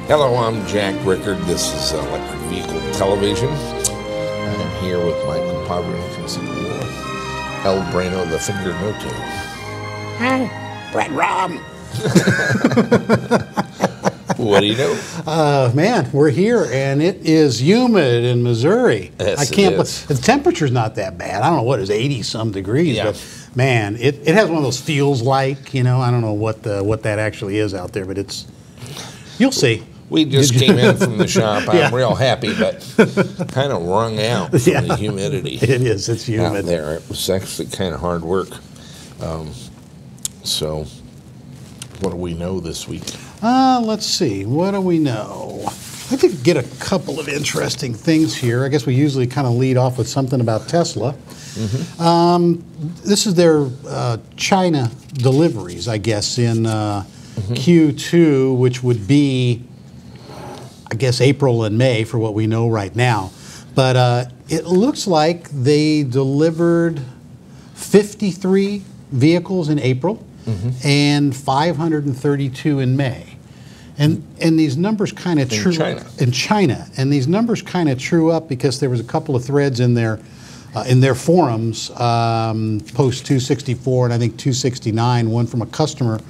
Hello, I'm Jack Rickard. This is Electric Vehicle Television. I'm here with my compadre El Breno, the Finger Noto. Hi, Brett Rom. What do you know? Man, we're here, and it is humid in Missouri. Yes, I can't. it is. The temperature's not that bad. I don't know what is 80-some degrees, Yeah. but man, it has one of those feels like. I don't know what that actually is out there, but it's. You'll see. We just came in from the shop. I'm Yeah. real happy, but kind of wrung out from the humidity. It is. It's humid out there. It was actually kind of hard work. So, what do we know this week? Let's see. What do we know? I did get a couple of interesting things here. I guess we usually kind of lead off with something about Tesla. This is their China deliveries, I guess, in Q2, which would be, I guess, April and May for what we know right now. But it looks like they delivered 53 vehicles in April and 532 in May. And these numbers kind of true in China, and these numbers kind of true up because there was a couple of threads in their forums, post 264 and I think 269, one from a customer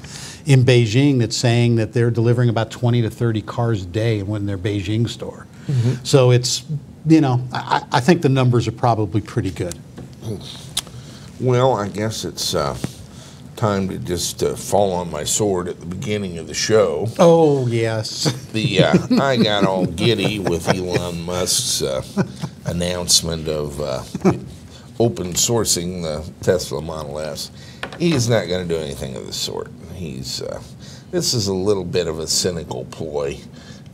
in Beijing that's saying that they're delivering about 20 to 30 cars a day in their Beijing store. So it's, I think the numbers are probably pretty good. Well, I guess it's time to just fall on my sword at the beginning of the show. Oh, yes. I got all giddy with Elon Musk's announcement of open sourcing the Tesla Model S. He's not going to do anything of the sort. This is a little bit of a cynical ploy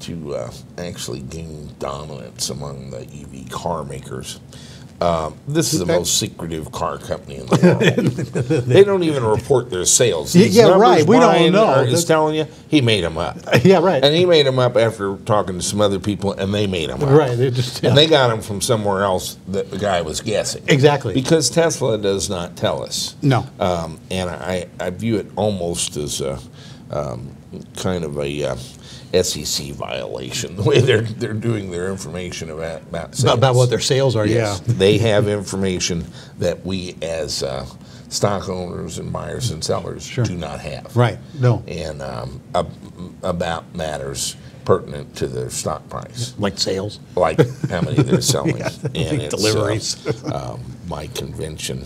to actually gain dominance among the EV car makers. This is the most secretive car company in the world. They don't even report their sales. These right. We don't know. Is telling you he made them up. Yeah, right. And he made them up after talking to some other people, and they made them up. Right. They're just, and they got them from somewhere else that the guy was guessing. Exactly. Because Tesla does not tell us. No. And I view it almost as a kind of a SEC violation, the way they're doing their information about sales. About what their sales are, yes. yeah. They have information that we as stock owners and buyers and sellers do not have. Right, no. And about matters pertinent to their stock price. Like sales? Like how many they're selling. Yeah, and it's, deliveries. My convention,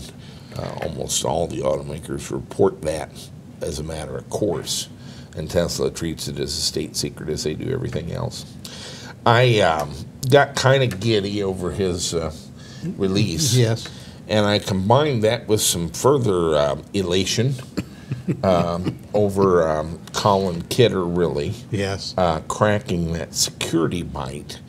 almost all the automakers report that as a matter of course. And Tesla treats it as a state secret as they do everything else. I got kind of giddy over his release. Yes. And I combined that with some further elation over Colin Kidder, really. Yes. Cracking that security byte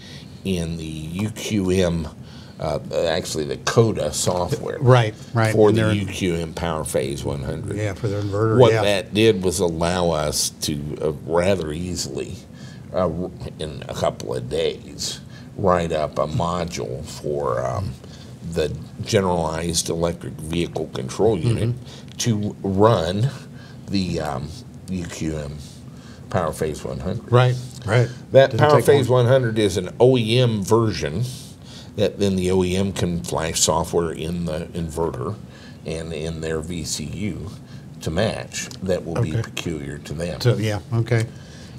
in the UQM, actually the CODA software. Right. For the UQM Powerphase 100. Yeah, for their inverter. What that did was allow us to rather easily, in a couple of days, write up a module for the Generalized Electric Vehicle Control Unit to run the UQM Powerphase 100. Right. That Powerphase 100 is an OEM version that then the OEM can flash software in the inverter and in their VCU to match that will be peculiar to them. So, yeah, okay.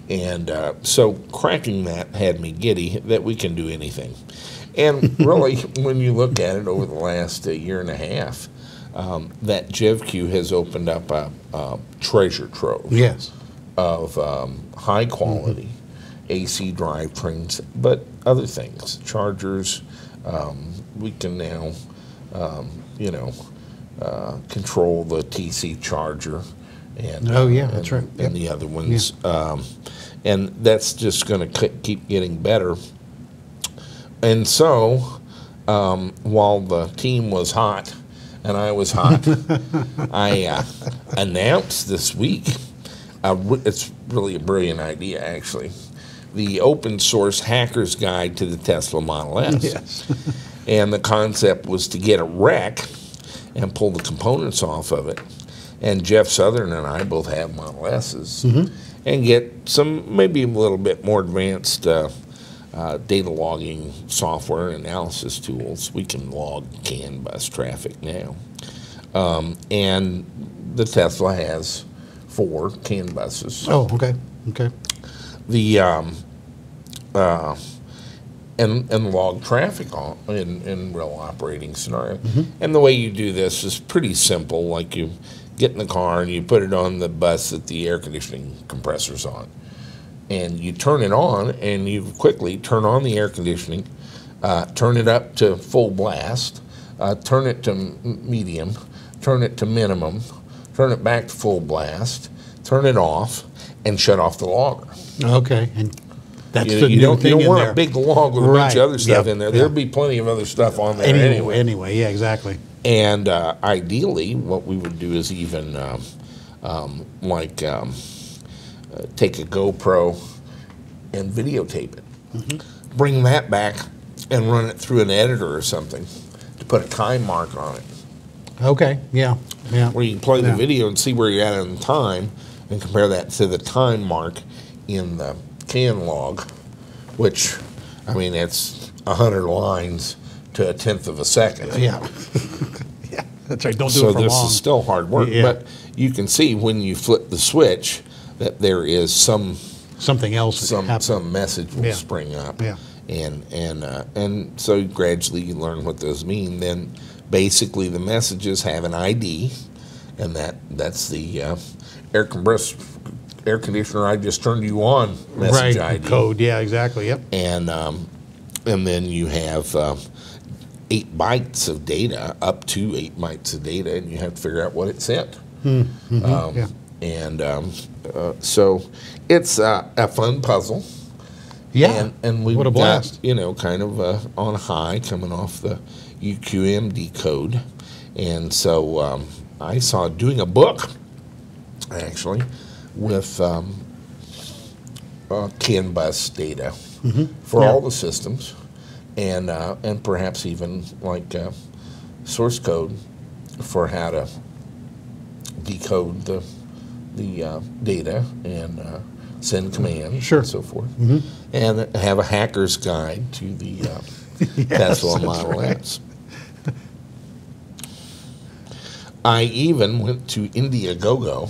And so cracking that had me giddy that we can do anything. And really, when you look at it over the last year and a half, that GEVCU has opened up a treasure trove of high quality AC drivetrains, but other things, chargers. We can now, control the TC charger, and that's right, and the other ones, and that's just going to keep getting better. And so, while the team was hot and I was hot, I announced this week. It's really a brilliant idea, actually. The open source hacker's guide to the Tesla Model S. Yes. And the concept was to get a wreck and pull the components off of it. And Jeff Southern and I both have Model S's. and get some maybe a little bit more advanced data logging software and analysis tools. We can log CAN bus traffic now. And the Tesla has 4 CAN buses. Oh, okay. Okay. The and log traffic in real operating scenario. And the way you do this is pretty simple. Like you get in the car and you put it on the bus that the air conditioning compressor's on. And you turn it on and you quickly turn on the air conditioning, turn it up to full blast, turn it to medium, turn it to minimum, turn it back to full blast, turn it off, and shut off the logger. Okay. And that's You the new don't, thing you don't in want there. a big log with a bunch of other stuff in there. Yeah. There'll be plenty of other stuff on there anyway. Anyway, yeah, exactly. And ideally, what we would do is even take a GoPro and videotape it. Bring that back and run it through an editor or something to put a time mark on it, Okay, yeah, yeah. where you can play the Yeah. video and see where you're at in time and compare that to the time mark in the CAN log, which, I mean, it's 100 lines to 1/10 of a second. Yeah. Yeah, that's right. Don't do So it for this long. is still hard work, Yeah. but you can see when you flip the switch that there is some Something else happened. some message will Yeah. spring up, Yeah. and so gradually you learn what those mean. Then basically the messages have an ID, and that's the air conditioner I just turned you on message Right, ID. code. Yeah, exactly. Yep. And then you have 8 bytes of data, up to 8 bytes of data, and you have to figure out what it sent. Yeah. And so it's a fun puzzle. Yeah. And we What a blast. got, kind of on high coming off the UQM decode. And so I saw doing a book, actually, with CAN bus data for Yeah. all the systems, and perhaps even like source code for how to decode the data and send commands Sure. and so forth, and have a hacker's guide to the Tesla Model S. I even went to Indiegogo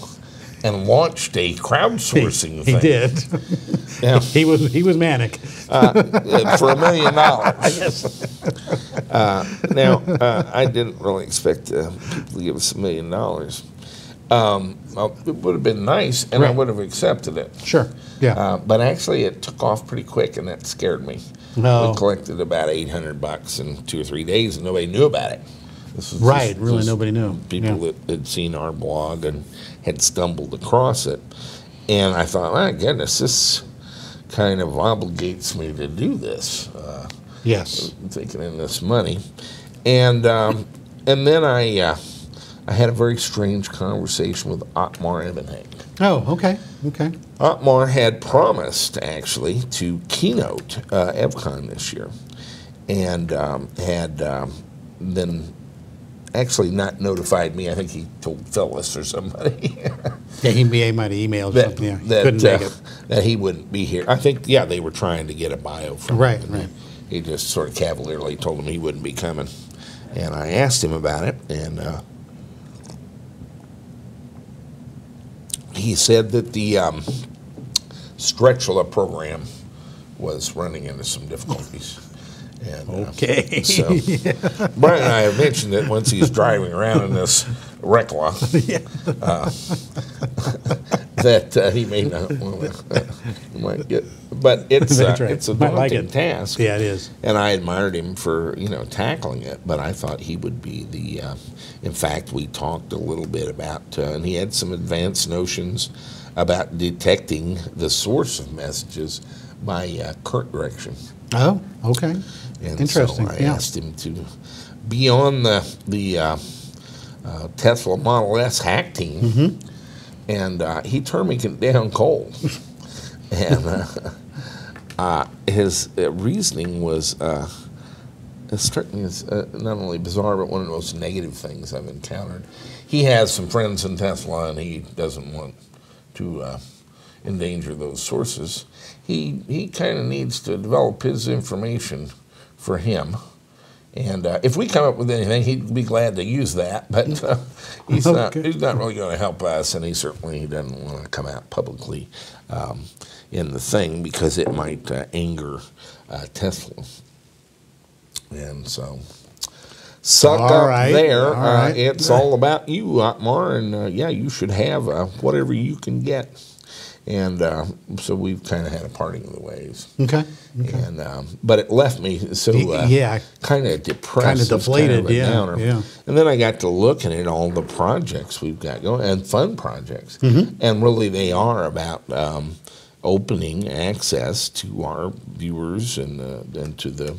and launched a crowdsourcing He thing. did. Yeah, He was manic. for $1 million. Yes. Now, I didn't really expect people to give us $1 million. Well, it would have been nice, and I Right. would have accepted it. Sure. Yeah. But actually, it took off pretty quick, and that scared me. No. We collected about $800 in 2 or 3 days, and nobody knew about it. This was Right, just- really just nobody knew. People Yeah. that had seen our blog and had stumbled across it. And I thought, my goodness, this kind of obligates me to do this. Yes. Taking in this money, and then I had a very strange conversation with Otmar Ebenheim. Oh, okay. Okay. Otmar had promised actually to keynote EVCON this year, and had then actually not notified me. I think he told Phyllis or somebody Yeah, he might have emailed that something. Yeah, that, couldn't make it. that he wouldn't be here. I think they were trying to get a bio from Right, him. right. He just sort of cavalierly told him he wouldn't be coming, and I asked him about it, and he said that the Stretchula program was running into some difficulties. And, Okay. So Brian and I have mentioned that once he's driving around in this Recla, that he may not want to, might get, but it's That's right. it's a Might like daunting it. task. Yeah, it is. And I admired him for tackling it, but I thought he would be the. In fact, we talked a little bit about, and he had some advanced notions about detecting the source of messages by current direction. Oh, okay. And Interesting. so I Yeah. asked him to be on the Tesla Model S hack team, and he turned me down cold. And his reasoning was it struck me as not only bizarre, but one of the most negative things I've encountered. He has some friends in Tesla, and he doesn't want to endanger those sources. He kind of needs to develop his information for him. And if we come up with anything, he'd be glad to use that. But he's not really going to help us, and he certainly doesn't want to come out publicly in the thing because it might anger Tesla. And so, suck up there. It's all about you, Otmar, and yeah, you should have whatever you can get. And so we've kind of had a parting of the ways. Okay. And but it left me so kind of depressed, kind of deflated, kind of downer. And then I got to looking at all the projects we've got going, and fun projects, and really they are about opening access to our viewers and to the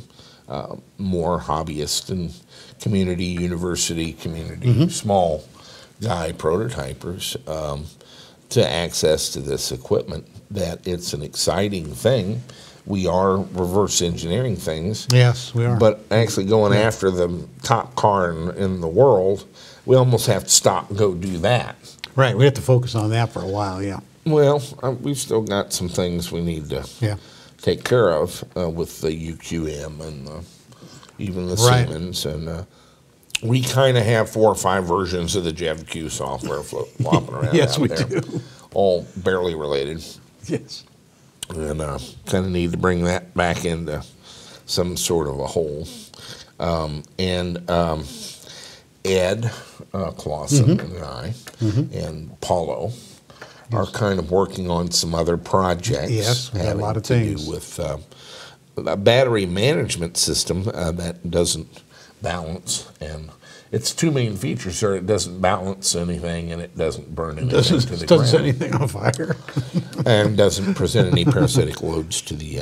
more hobbyist and community, university community, small guy prototypers. To access to this equipment, that it's an exciting thing. We are reverse engineering things. Yes, we are. But actually going after the top car in the world, we almost have to stop and go do that. Right, we have to focus on that for a while, yeah. Well, we've still got some things we need to take care of with the UQM and even the Siemens. And we kind of have 4 or 5 versions of the GEVCU software flopping around yes, out we there, do. all barely related. Yes. And kind of need to bring that back into some sort of a whole. Ed Clausen and I and Paulo are kind of working on some other projects. Yes, we got a lot of things. Do with a battery management system that doesn't balance, and its 2 main features are it doesn't balance anything and it doesn't burn anything to the ground. Doesn't set anything on fire. And doesn't present any parasitic loads to the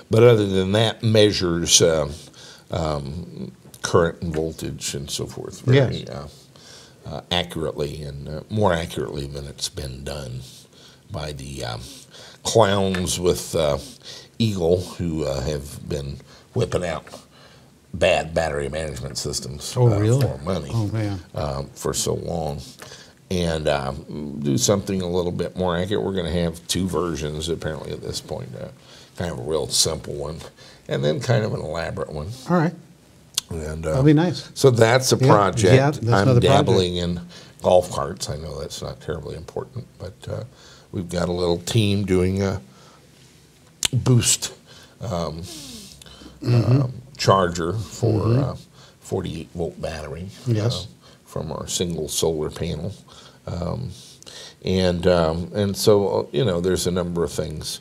But other than that, measures current and voltage and so forth very accurately, and more accurately than it's been done by the clowns with Eagle, who have been whipping out bad battery management systems for money for so long. And do something a little bit more accurate. We're going to have 2 versions apparently at this point, kind of a real simple one and then kind of an elaborate one. All right. And that'll be nice. So that's a project. That's I'm dabbling in golf carts. I know that's not terribly important, but we've got a little team doing a boost charger for 48-volt battery from our single solar panel. And so, there's a number of things.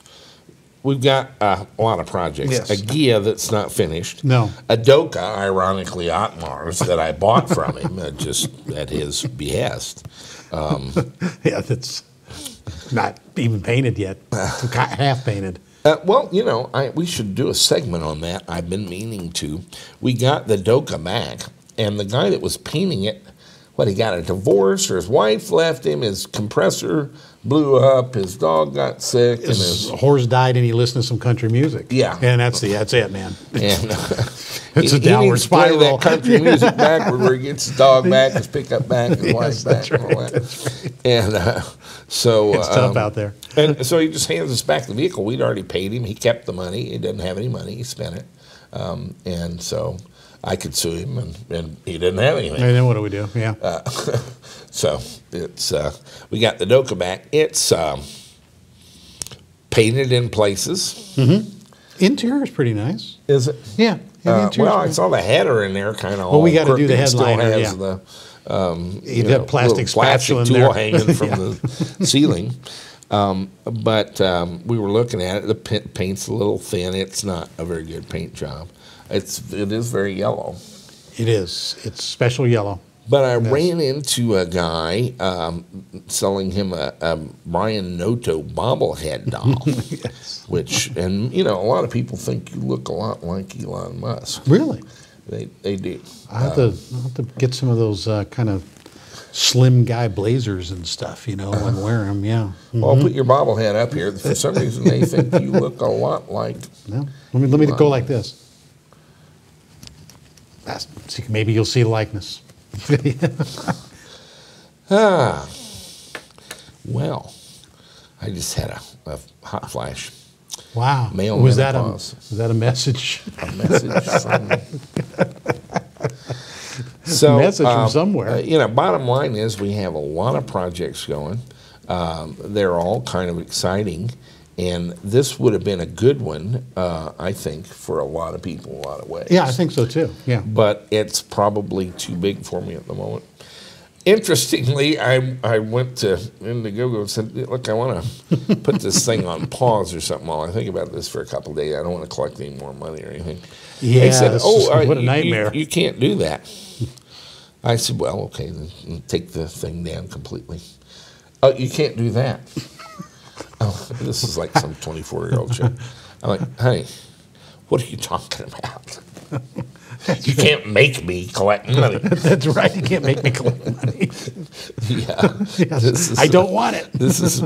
We've got a lot of projects. Yes. A Gia that's not finished. No. A Doka, ironically, Otmar's that I bought from him just at his behest. That's not even painted yet. Half painted. Well, we should do a segment on that. I've been meaning to. We got the Doka back, and the guy that was painting it, he got a divorce, or his wife left him, his compressor blew up, his dog got sick, and his horse died, and he listened to some country music. Yeah. And that's it, man. And it's a downward spiral. Play that country music backward where he gets his dog back, his pickup back, his wife back, and all that. That's right. And so it's tough out there. And so he just hands us back the vehicle. We'd already paid him. He kept the money. He didn't have any money. He spent it. And so I could sue him, and he didn't have anything. And then what do we do? Yeah. So it's we got the Doka back. It's painted in places. Interior is pretty nice. Is it? Yeah. I saw the header in there kind of. Well, we got to do the headliner. Still has the plastic spatula in tool there hanging from the ceiling. But we were looking at it. The paint's a little thin. It's not a very good paint job. It is very yellow. It is. It's special yellow. But I ran into a guy selling him a Brian Noto bobblehead doll, and a lot of people think you look a lot like Elon Musk. Really? They do. I have to get some of those kind of slim guy blazers and stuff, and wear them. Yeah. Well, I'll put your bobblehead up here. For some reason, they think you look a lot like. No. Let me go like this. Maybe you'll see the likeness. Well, I just had a hot flash. Wow. Male was menopause. that a message? A message from... So, message from somewhere. You know, bottom line is we have a lot of projects going. They're all kind of exciting. And this would have been a good one, I think, for a lot of people, a lot of ways. Yeah, I think so too. Yeah. But it's probably too big for me at the moment. Interestingly, I went to Indiegogo and said, look, I want to put this thing on pause or something while I think about this for a couple of days. I don't want to collect any more money or anything. Yeah, they said, what a nightmare. You can't do that. I said, well, okay, then take the thing down completely. Oh, you can't do that. Oh, this is like some 24-year-old show. I'm like, honey, what are you talking about? You can't make me collect money. That's right. You can't make me collect money. Yeah. Yes. I don't want it. This is.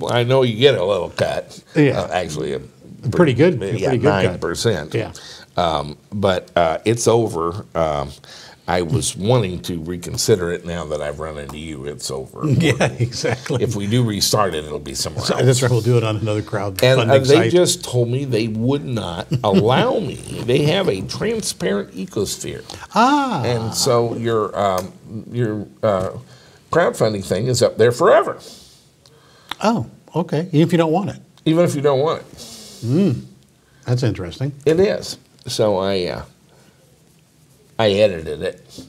I know you get a little cut. Yeah. Actually, a pretty good. Yeah, pretty good 9%. Yeah. But it's over. I was wanting to reconsider it now that I've run into you. It's over. Yeah, exactly. If we do restart it, it'll be somewhere else. That's right. We'll do it on another crowdfunding And they site. just told me they would not allow me. They have a transparent ecosphere. Ah. And so your crowdfunding thing is up there forever. Oh, okay. Even if you don't want it. Even if you don't want it. That's interesting. It is. So I edited it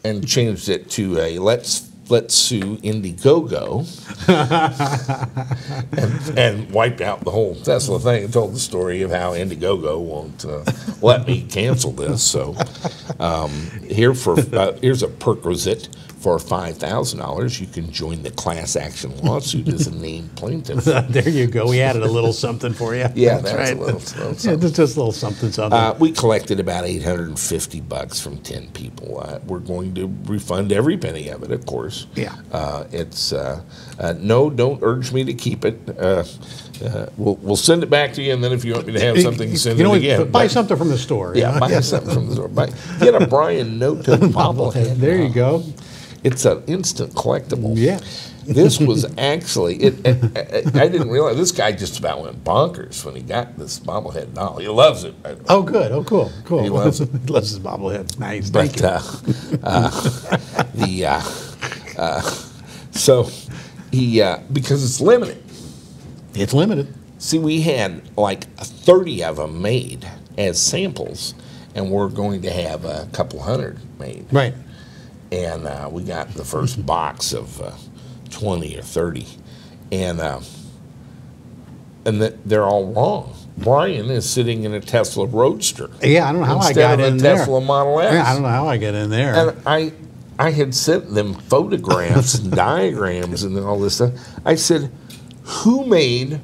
and changed it to a let's sue Indiegogo and wiped out the whole Tesla thing and told the story of how Indiegogo won't let me cancel this. So here's a perquisite. For $5,000, you can join the class action lawsuit as a named plaintiff. There you go. We added a little something for you. Yeah, that's right. a little something. Yeah, just a little something. We collected about $850 from 10 people. We're going to refund every penny of it, of course. Yeah. It's no, don't urge me to keep it. We'll send it back to you, and then if you want me to have something, send it again. Buy something from the store. Yeah, buy something from the store. Get a Brian Noto bobblehead. There you go. It's an instant collectible. Yeah. This was actually, I didn't realize, this guy just about went bonkers when he got this bobblehead doll. He loves it. Oh, good. Oh, cool. Cool. He loves it. He loves his bobblehead. Nice. But so he, because it's limited. It's limited. See, we had like 30 of them made as samples, and we're going to have a couple hundred made. Right. And we got the first box of 20 or 30, and they're all wrong. Brian is sitting in a Tesla Roadster. Yeah, I don't know how I got in there. Instead of a Tesla Model S. Yeah, I don't know how I got in there. And I had sent them photographs and diagrams and all this stuff. I said, who made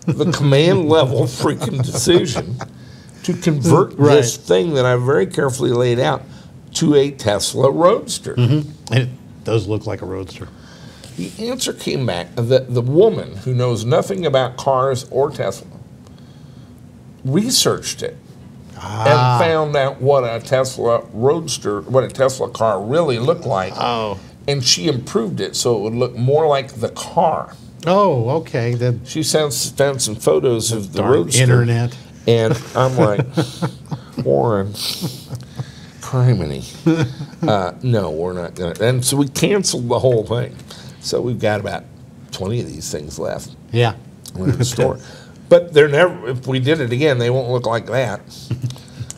the command level freaking decision to convert this thing that I very carefully laid out to a Tesla Roadster? And it does look like a Roadster. The answer came back that the woman who knows nothing about cars or Tesla researched it and found out what a Tesla Roadster, what a Tesla car really looked like. Oh. And she improved it so it would look more like the car. Oh, okay. She found some photos of the Roadster. Internet. And I'm like, Warren, criminy. No, we're not going to. And so we canceled the whole thing. So we've got about 20 of these things left. Yeah. In the store. But they're never, if we did it again, they won't look like that.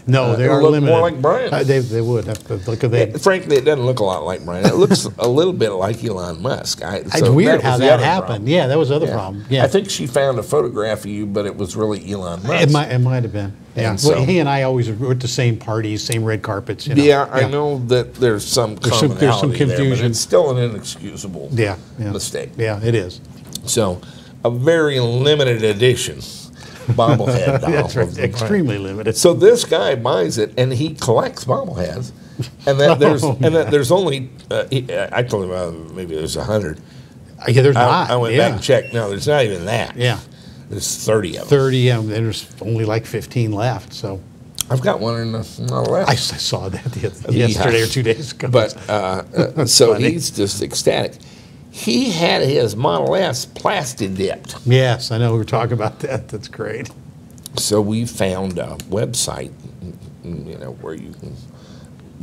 No, they are look limited. more like Brian. They would. Look at that. Frankly, it doesn't look a lot like Brian. It looks a little bit like Elon Musk. It's weird how that happened. Yeah, that was the other problem. Yeah. I think she found a photograph of you, but it was really Elon Musk. It might have been. Yeah. So, well, he and I always were at the same parties, same red carpets. You know. Yeah, I know that there's some commonality there's some confusion. there, but it's still an inexcusable mistake. Yeah, it is. So, a very limited edition bobblehead doll. That's right. Extremely limited. So this guy buys it, and he collects bobbleheads, and that there's only I told him maybe there's 100. Yeah, there's not. I went back and checked. No, there's not even that. Yeah, there's 30 of them. 30, and there's only like 15 left. So I've got one in the Model S. I saw that yesterday or 2 days ago. But so he's just ecstatic. he had his Model S plastic dipped. Yes, I know. We were talking about that. That's great. So we found a website, where you can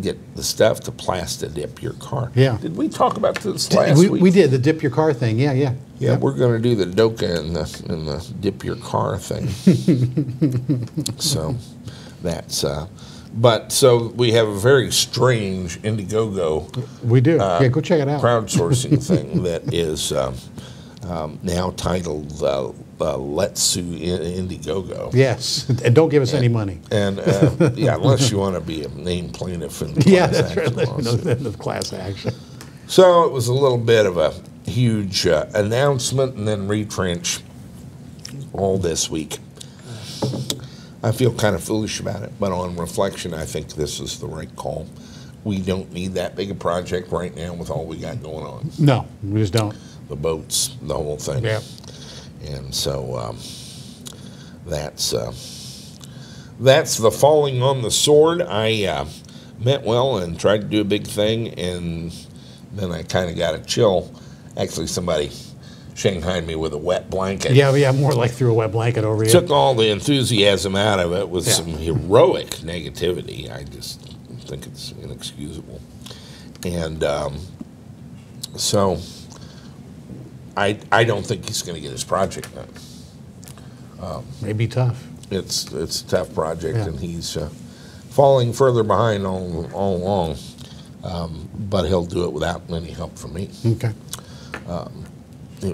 get the stuff to plastic dip your car. Yeah. Did we talk about this last week? We did the dip your car thing. Yeah, yeah. Yeah, we're going to do the DOCA and the dip your car thing. So that's, so we have a very strange Indiegogo. We do. Yeah, go check it out. Crowdsourcing thing that is now titled Let's Sue Indiegogo. Yes, and don't give us any money. And unless you want to be a named plaintiff in the Yeah, class that's right. action lawsuit. The class action. So it was a little bit of a huge announcement and then retrench all this week. I feel kind of foolish about it, but on reflection, I think this is the right call. We don't need that big a project right now with all we got going on. No, we just don't. The boats, the whole thing. Yeah. And so that's the falling on the sword. I meant well and tried to do a big thing, and then I kind of got a chill. Actually, somebody shanghaied me with a wet blanket. Yeah, more like threw a wet blanket over you. Took all the enthusiasm out of it with some heroic negativity. I just think it's inexcusable. And so I don't think he's going to get his project done. May be tough. It's a tough project, Yeah. and he's falling further behind all along. But he'll do it without any help from me. Okay.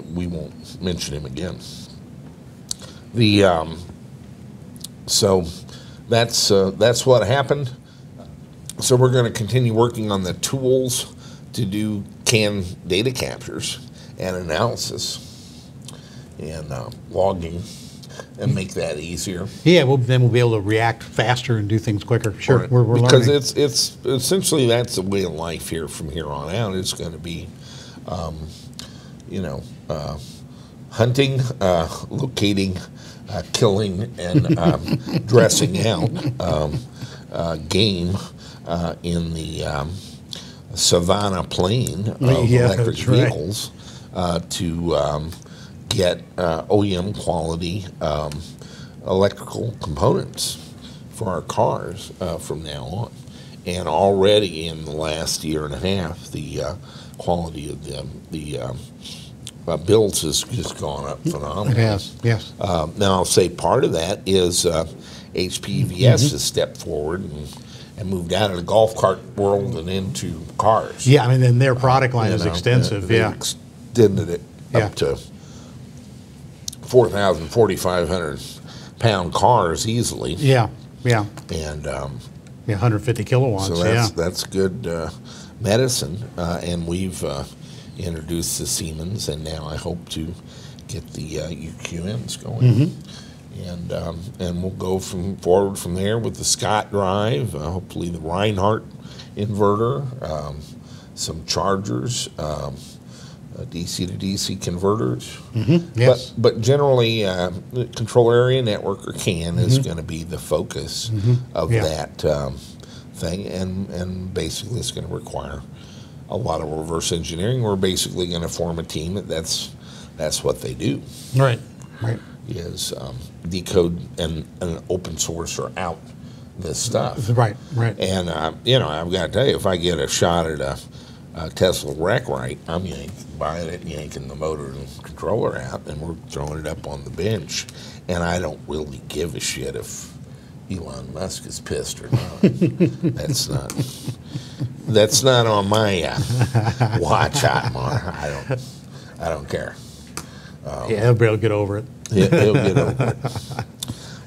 We won't mention him again. So that's what happened. So we're going to continue working on the tools to do CAN data captures and analysis and logging and make that easier. Yeah, then we'll be able to react faster and do things quicker. Sure, Right. we're because learning. it's essentially that's the way of life here from here on out. It's going to be, hunting, locating, killing, and dressing out game in the savanna plain of electric vehicles to get OEM quality electrical components for our cars from now on. And already in the last year and a half, the quality of the builds has just gone up phenomenally. It has, yes. Now, I'll say part of that is HPVS has stepped forward and moved out of the golf cart world and into cars. Yeah, I mean, then their product line is extensive, They yeah. extended it up to 4,000, 4,500 pound cars easily. Yeah, yeah. And 150 kilowatts, so that's good medicine. And we've introduced the Siemens, and now I hope to get the UQMs going. And we'll go forward from there with the Scott drive, hopefully the Reinhardt inverter, some chargers, DC to DC converters. Yes. But generally, the control area network, or CAN, is going to be the focus of that thing, and basically it's going to require a lot of reverse engineering. We're basically going to form a team that's what they do. Right. Is decode and open source or out this stuff. Right. And I've got to tell you, if I get a shot at a Tesla wreck right, I'm buying it, yanking the motor and controller out, and we're throwing it up on the bench. And I don't really give a shit if Elon Musk is pissed or not. That's not on my watch, Otmar. I don't care. He'll be able to get over it. He'll get over it.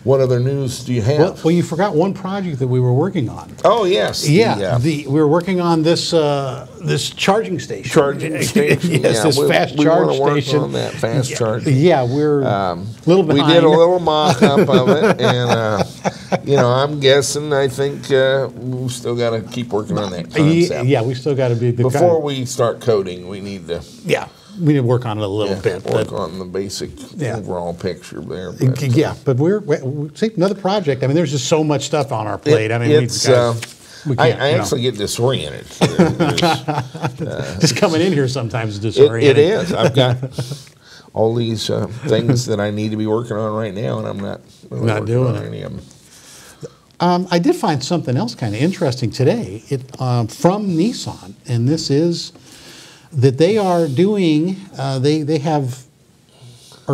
What other news do you have? Well, you forgot one project that we were working on. Oh, yes. We were working on this this charging station. Charging station. Yes, this fast we charge want to work station. on that fast charge. Yeah, we're a little behind. We did a little mock-up of it, and I'm guessing. I think we still got to keep working on that concept. Yeah, we still got to be before we start coding. We need to. Yeah. We need to work on it a little bit. Work on the basic overall picture there. But we're see, another project. I mean, there's just so much stuff on our plate. I actually get disoriented. Just coming in here sometimes is disorienting. It is. I've got all these things that I need to be working on right now, and I'm not really Not working doing on it. any of them. I did find something else kind of interesting today from Nissan, and this is that they are doing, are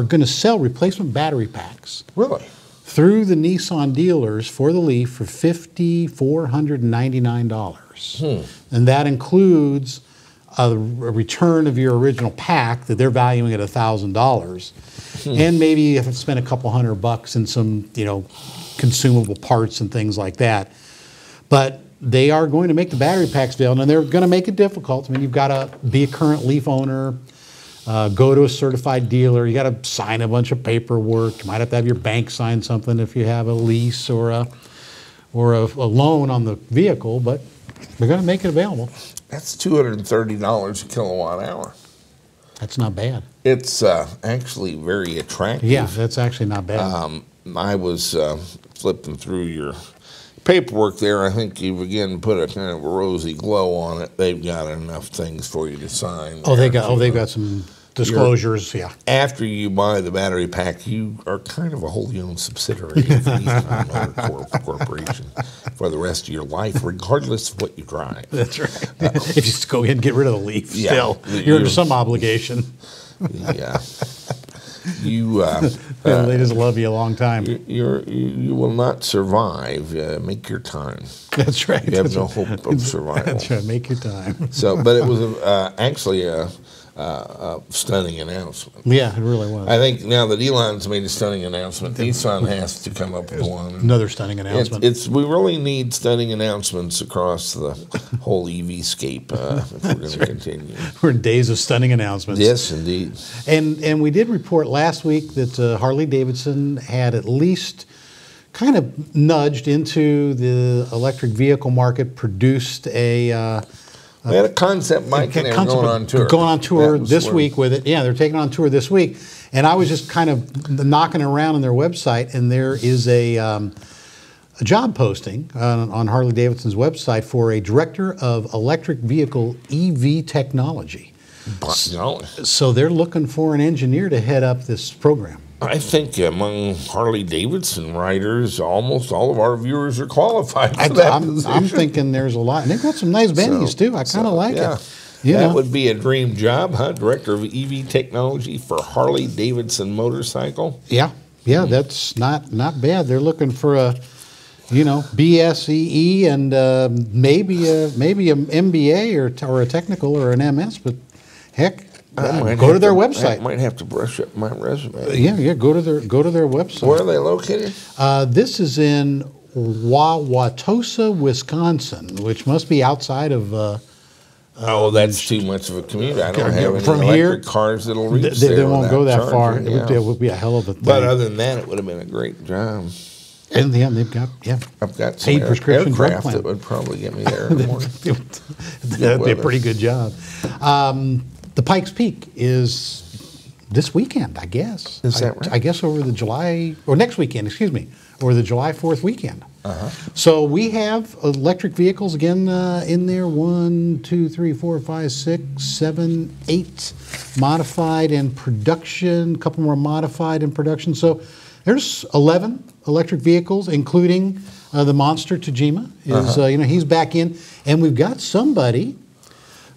going to sell replacement battery packs Really? through the Nissan dealers for the Leaf for $5,499. And that includes a return of your original pack that they're valuing at $1,000. And maybe you have to spend a couple $100 in some, consumable parts and things like that. But they are going to make the battery packs available, and they're going to make it difficult. I mean, you've got to be a current Leaf owner, go to a certified dealer. You got to sign a bunch of paperwork. You might have to have your bank sign something if you have a lease or a loan on the vehicle, but they're going to make it available. That's $230 a kilowatt hour. That's not bad. It's actually very attractive. Yeah, that's actually not bad. I was flipping through your paperwork there. I think you've again put a kind of a rosy glow on it. They've got enough things for you to sign. They've got some disclosures. Yeah. After you buy the battery pack, you are kind of a wholly owned subsidiary of the Nissan Motor Corporation for the rest of your life, regardless of what you drive. That's right. If you just go in and get rid of the Leaf, still you're under some obligation. Yeah. You they just love you a long time. You will not survive. Make your time. That's right. You have no hope of survival. That's right. Make your time. So, but it was actually a stunning announcement. Yeah, it really was. I think now that Elon's made a stunning announcement, Nissan has to come up with one. Another stunning announcement. We really need stunning announcements across the whole EV scape if we're going to continue. We're in days of stunning announcements. Yes, indeed. And we did report last week that Harley-Davidson had at least kind of nudged into the electric vehicle market, produced a they had a concept bike and they were going on tour. Going on tour this week with it. Yeah, they're taking on tour this week. And I was just kind of knocking around on their website, and there is a job posting on Harley-Davidson's website for a director of electric vehicle EV technology. So they're looking for an engineer to head up this program. I think among Harley-Davidson riders, almost all of our viewers are qualified for that position. I'm thinking there's a lot. And they've got some nice bennies, too. I kind of like it. That would be a dream job, huh? Director of EV technology for Harley-Davidson motorcycle. Yeah. Yeah, that's not bad. They're looking for a, BSEE and maybe a MBA or a technical or an MS, but heck, go to their website. I might have to brush up my resume. Yeah. Go to their website. Where are they located? This is in Wauwatosa, Wisconsin, which must be outside of. That's too much of a commute. I don't have any from electric cars that'll reach they there. Won't go that far. Charging, It would be a hell of a thing. But other than that, it would have been a great job. And they've got I've got some paid prescription drug aircraft plan that would probably get me there in the morning. That'd be a pretty good job. The Pikes Peak is this weekend, I guess. Is that right? I guess over the next weekend, over the July 4th weekend. So we have electric vehicles again in there. 1, 2, 3, 4, 5, 6, 7, 8 modified in production. A couple more modified in production. So there's 11 electric vehicles, including the Monster Tajima. He's back in, and we've got somebody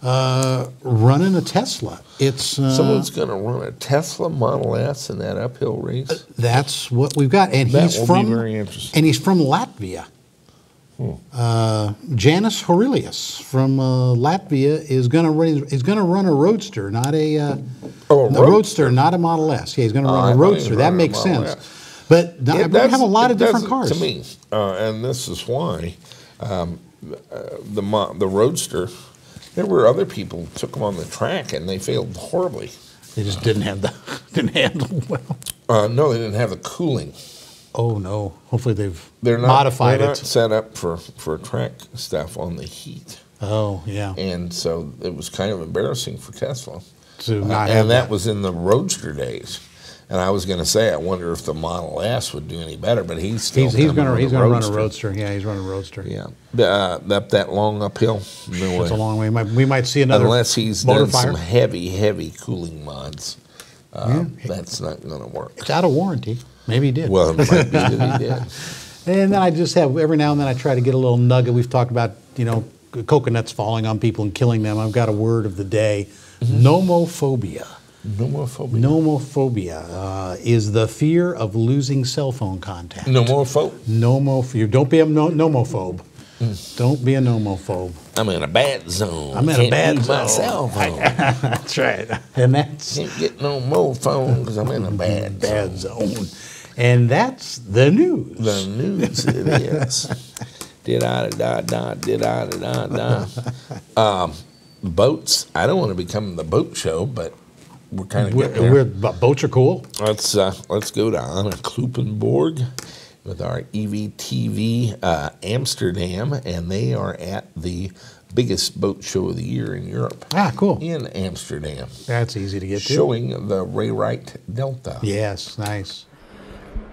running a Tesla. Someone's going to run a Tesla Model S in that uphill race. That's what we've got, and that will be very interesting. And he's from Latvia. Janis Horelius from Latvia is going to run a Roadster, not a Roadster, not a Model S. Yeah, he's going to run a Roadster. That makes sense. But we have a lot of different cars. To me, and this is why the Roadster. There were other who took them on the track and they failed horribly. They just didn't handle well. No, they didn't have the cooling. Oh no! Hopefully they're modified not set up for track stuff on the heat. Oh yeah. And so it was kind of embarrassing for Tesla to not have and that was in the Roadster days. And I was going to say, I wonder if the Model S would do any better, but he's still he's going to run a Roadster. Roadster. Yeah, he's running a Roadster. Yeah, up that long uphill. No It's a way. long way. We might see another Unless he's motor done fire. some heavy cooling mods. That's not going to work. It's out of warranty. Maybe he did. Well, it might be that he did. And then I just have, every now and then I try to get a little nugget. We've talked about, coconuts falling on people and killing them. I've got a word of the day. Nomophobia. Nomophobia. Nomophobia is the fear of losing cell phone contact. Nomophobia. Don't be a nomophobe. Don't be a nomophobe. I'm in a bad zone. I'm in a bad zone. My cell phone. That's right. And that's Can't get no more phone because I'm in a bad zone. And that's the news. The news it is. Boats. I don't want to become the boat show, but we're kind of getting there. Boats are cool. Let's go to Anna Kloopenborg with our EVTV Amsterdam, and they are at the biggest boat show of the year in Europe. Ah, cool. In Amsterdam. That's easy to get to. Showing the Raywright Delta. Yes, nice.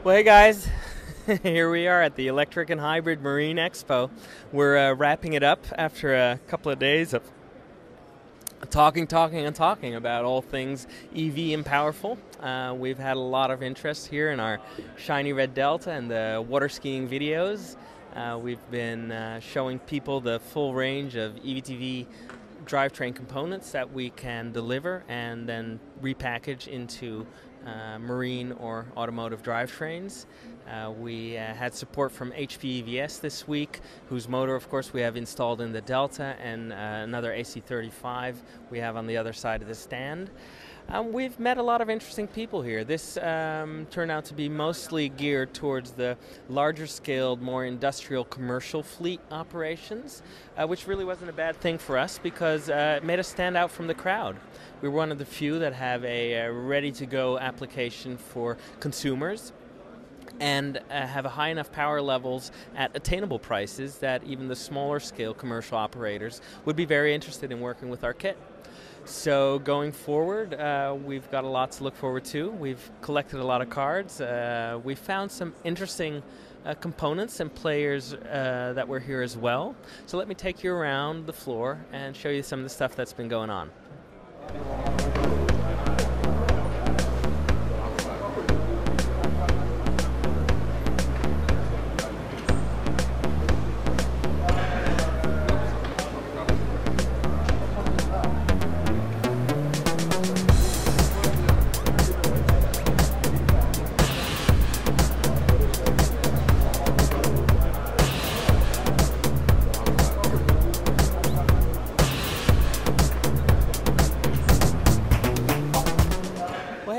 Well, hey guys, here we are at the Electric and Hybrid Marine Expo. We're wrapping it up after a couple of days of talking about all things EV and powerful. We've had a lot of interest here in our shiny red Delta and the water skiing videos. We've been showing people the full range of EVTV drivetrain components that we can deliver and then repackage into marine or automotive drivetrains. We had support from HPEVS this week, whose motor, of course, we have installed in the Delta, and another AC35 we have on the other side of the stand. We've met a lot of interesting people here. This turned out to be mostly geared towards the larger scaled, more industrial commercial fleet operations, which really wasn't a bad thing for us because it made us stand out from the crowd. We were one of the few that have a ready-to-go application for consumers and have a high enough power levels at attainable prices that even the smaller scale commercial operators would be very interested in working with our kit. So going forward, we've got a lot to look forward to. We've collected a lot of cards. We found some interesting components and players that were here as well. So let me take you around the floor and show you some of the stuff that's been going on.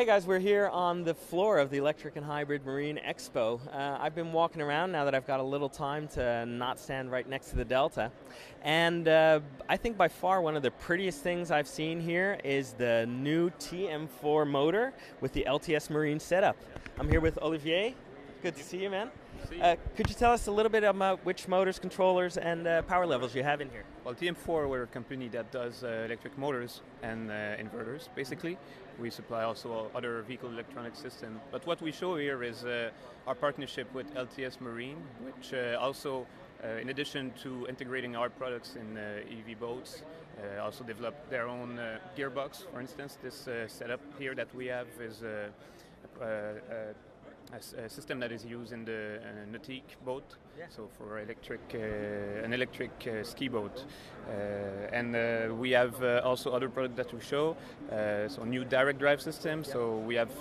Guys, we're here on the floor of the Electric and Hybrid Marine Expo. I've been walking around now that I've got a little time to not stand right next to the Delta. And I think by far one of the prettiest things I've seen here is the new TM4 motor with the LTS Marine setup. I'm here with Olivier. Good to see you, man. Could you tell us a little bit about which motors, controllers, and power levels you have in here? Well, TM4, we're a company that does electric motors and inverters, basically. We supply also other vehicle electronic systems. But what we show here is our partnership with LTS Marine, which also, in addition to integrating our products in EV boats, also develop their own gearbox. For instance, this setup here that we have is a system that is used in the nautique boat, so for an electric ski boat. And we have also other products that we show, so new direct drive system. So we have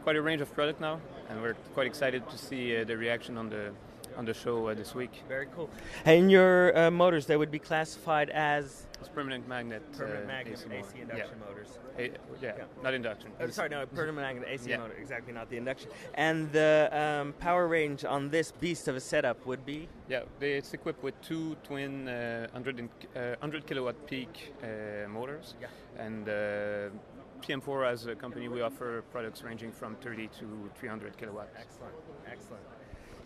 quite a range of product now, and we're quite excited to see the reaction on the show this week. Very cool. And your motors, they would be classified as? It's permanent magnet. Permanent magnet AC induction motors. Not induction. Sorry, no, permanent magnet AC motor, exactly, not the induction. And the power range on this beast of a setup would be? Yeah, it's equipped with two twin 100 kilowatt peak motors. Yeah. And PM4 as a company, we offer products ranging from 30 to 300 kilowatts. Excellent, excellent.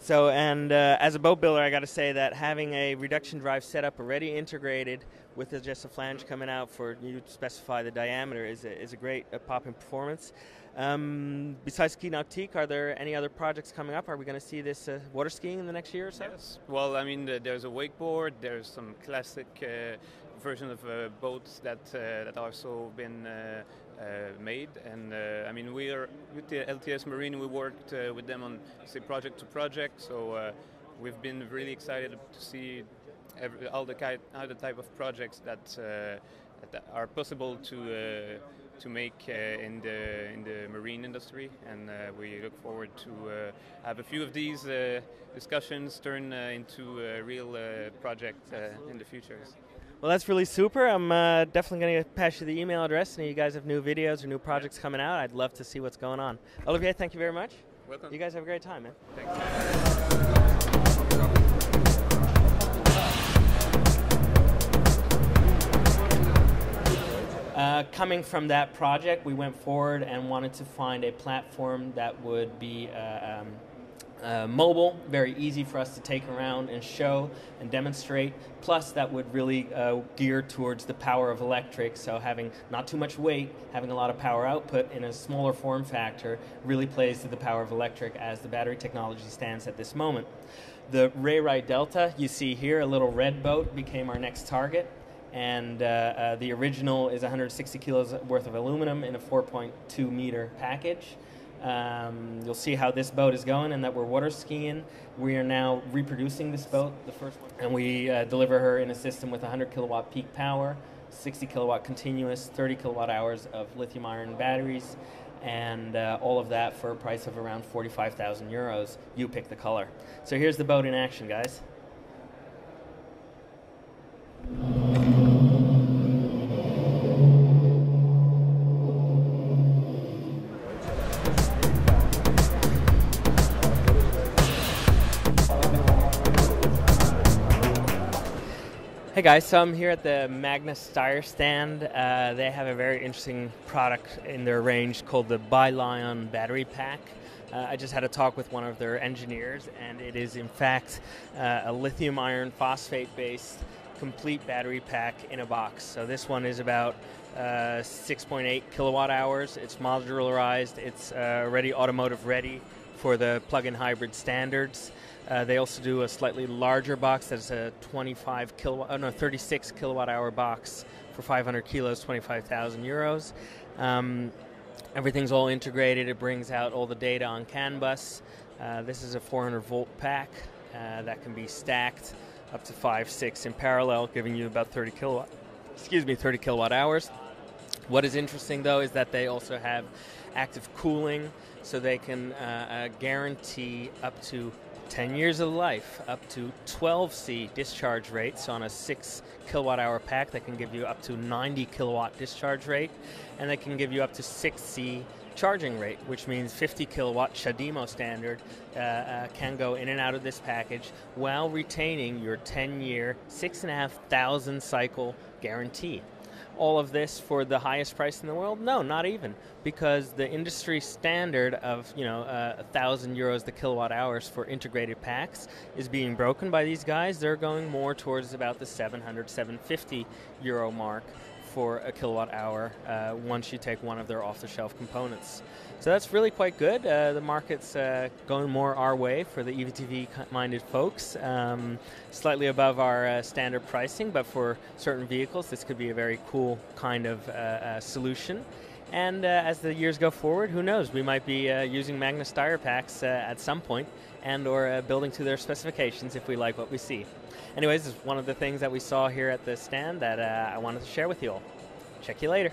So, and as a boat builder, I got to say that having a reduction drive setup already integrated with just a flange coming out for you to specify the diameter is a great pop in performance. Besides ski nautique, are there any other projects coming up? Are we going to see this water skiing in the next year or so? Yes. Well, I mean, there's a wakeboard. There's some classic version of boats that are also been made, and I mean, we are with the LTS Marine. We worked with them on, say, project to project. So we've been really excited to see all the type of projects that are possible to make in the marine industry, and we look forward to have a few of these discussions turn into a real project in the future. Well, that's really super. I'm definitely going to pass you the email address, and you guys have new videos or new projects coming out. I'd love to see what's going on. Olivier, thank you very much. Welcome. You guys have a great time, man. Thanks. Coming from that project, we went forward and wanted to find a platform that would be mobile, very easy for us to take around and show and demonstrate, plus that would really gear towards the power of electric, so having not too much weight, having a lot of power output in a smaller form factor really plays to the power of electric as the battery technology stands at this moment. The Ray Ride Delta, you see here, a little red boat, became our next target. And the original is 160 kilos worth of aluminum in a 4.2 meter package. You'll see how this boat is going and that we're water skiing. We are now reproducing this boat, the first one, and we deliver her in a system with 100 kilowatt peak power, 60 kilowatt continuous, 30 kilowatt hours of lithium ion batteries, and all of that for a price of around 45,000 euros. You pick the color. So here's the boat in action, guys. Hey guys, so I'm here at the Magna Steyr stand. They have a very interesting product in their range called the Bi-Lion battery pack. I just had a talk with one of their engineers, and it is in fact a lithium iron phosphate based complete battery pack in a box. So this one is about 6.8 kilowatt hours. It's modularized. It's already automotive ready for the plug-in hybrid standards. They also do a slightly larger box that's a 36 kilowatt hour box for 500 kilos, 25,000 euros. Everything's all integrated. It brings out all the data on CAN bus. This is a 400 volt pack that can be stacked up to 5, 6 in parallel, giving you about 30 kilowatt hours. What is interesting though is that they also have active cooling, so they can guarantee up to 10 years of life, up to 12C discharge rates on a 6 kilowatt hour pack. That can give you up to 90 kilowatt discharge rate, and they can give you up to 6C charging rate, which means 50 kilowatt CHAdeMO standard can go in and out of this package while retaining your 10-year, 6,500 cycle guarantee. All of this for the highest price in the world? No, not even, because the industry standard of 1,000 euros the kilowatt hours for integrated packs is being broken by these guys. They're going more towards about the 700, 750 euro mark for a kilowatt hour once you take one of their off-the-shelf components. So that's really quite good. The market's going more our way for the EVTV-minded folks. Slightly above our standard pricing, but for certain vehicles, this could be a very cool kind of solution. And as the years go forward, who knows? We might be using Magna Steyr packs at some point, and or building to their specifications if we like what we see. Anyways, this is one of the things that we saw here at the stand that I wanted to share with you all. Check you later.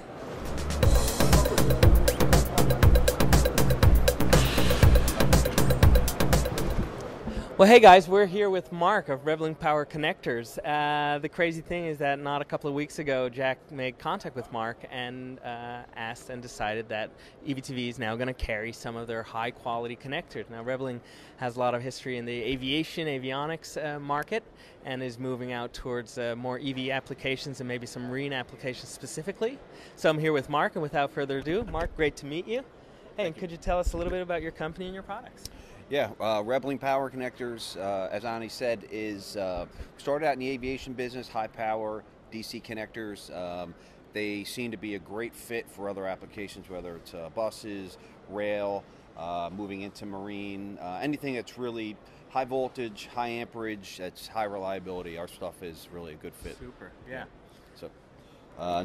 Well, hey guys, we're here with Mark of Reveling Power Connectors. The crazy thing is that not a couple of weeks ago, Jack made contact with Mark and asked and decided that EVTV is now going to carry some of their high-quality connectors. Now, Reveling has a lot of history in the avionics market and is moving out towards more EV applications and maybe some marine applications specifically. So I'm here with Mark, and without further ado, Mark, great to meet you. Hey, and could you tell us a little bit about your company and your products? Yeah, Rebling Power Connectors, as Ani said, is started out in the aviation business, high power DC connectors. They seem to be a great fit for other applications, whether it's buses, rail, moving into marine, anything that's really high voltage, high amperage, that's high reliability. Our stuff is really a good fit. Super, yeah. So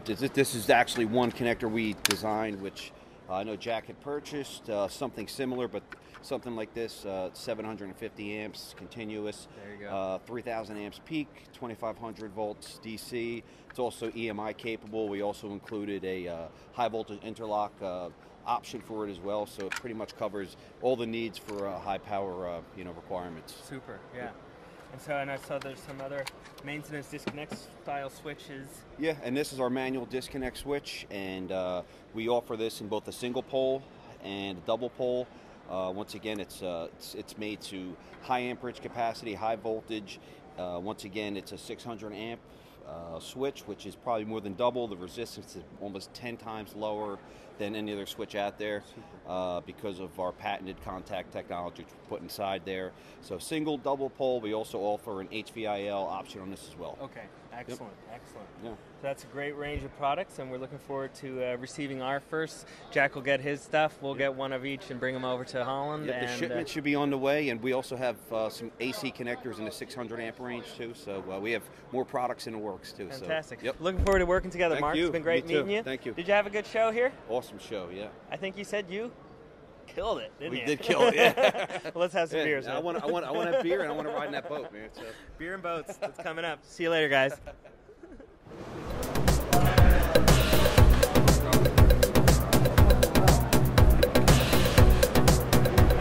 this is actually one connector we designed, which I know Jack had purchased, something similar, but something like this, 750 amps continuous, There you go. 3,000 amps peak, 2,500 volts DC. It's also EMI capable. We also included a high voltage interlock option for it as well, so it pretty much covers all the needs for high power requirements. Super, yeah. And I saw there's some other maintenance disconnect style switches. Yeah, and this is our manual disconnect switch, and we offer this in both a single pole and a double pole. Once again, it's made to high amperage capacity, high voltage. Once again, it's a 600 amp switch, which is probably more than double. The resistance is almost 10 times lower than any other switch out there because of our patented contact technology we put inside there. So single, double pole. We also offer an HVIL option on this as well. Okay, excellent, excellent. Yeah. So that's a great range of products, and we're looking forward to receiving our first. Jack will get his stuff. We'll get one of each and bring them over to Holland. Yeah, the and, shipment should be on the way, and we also have some AC connectors in the 600 amp range too. So we have more products in the works too. Fantastic. So, yep. Looking forward to working together, Thank Mark. you. It's been great Me too. meeting you. Thank you. Did you have a good show here? Awesome show, yeah. I think you said you killed it, didn't We you? did kill it, yeah. Well, let's have some beers. I man. want to have beer, and I want to ride in that boat, man. So. Beer and boats. That's coming up. See you later, guys.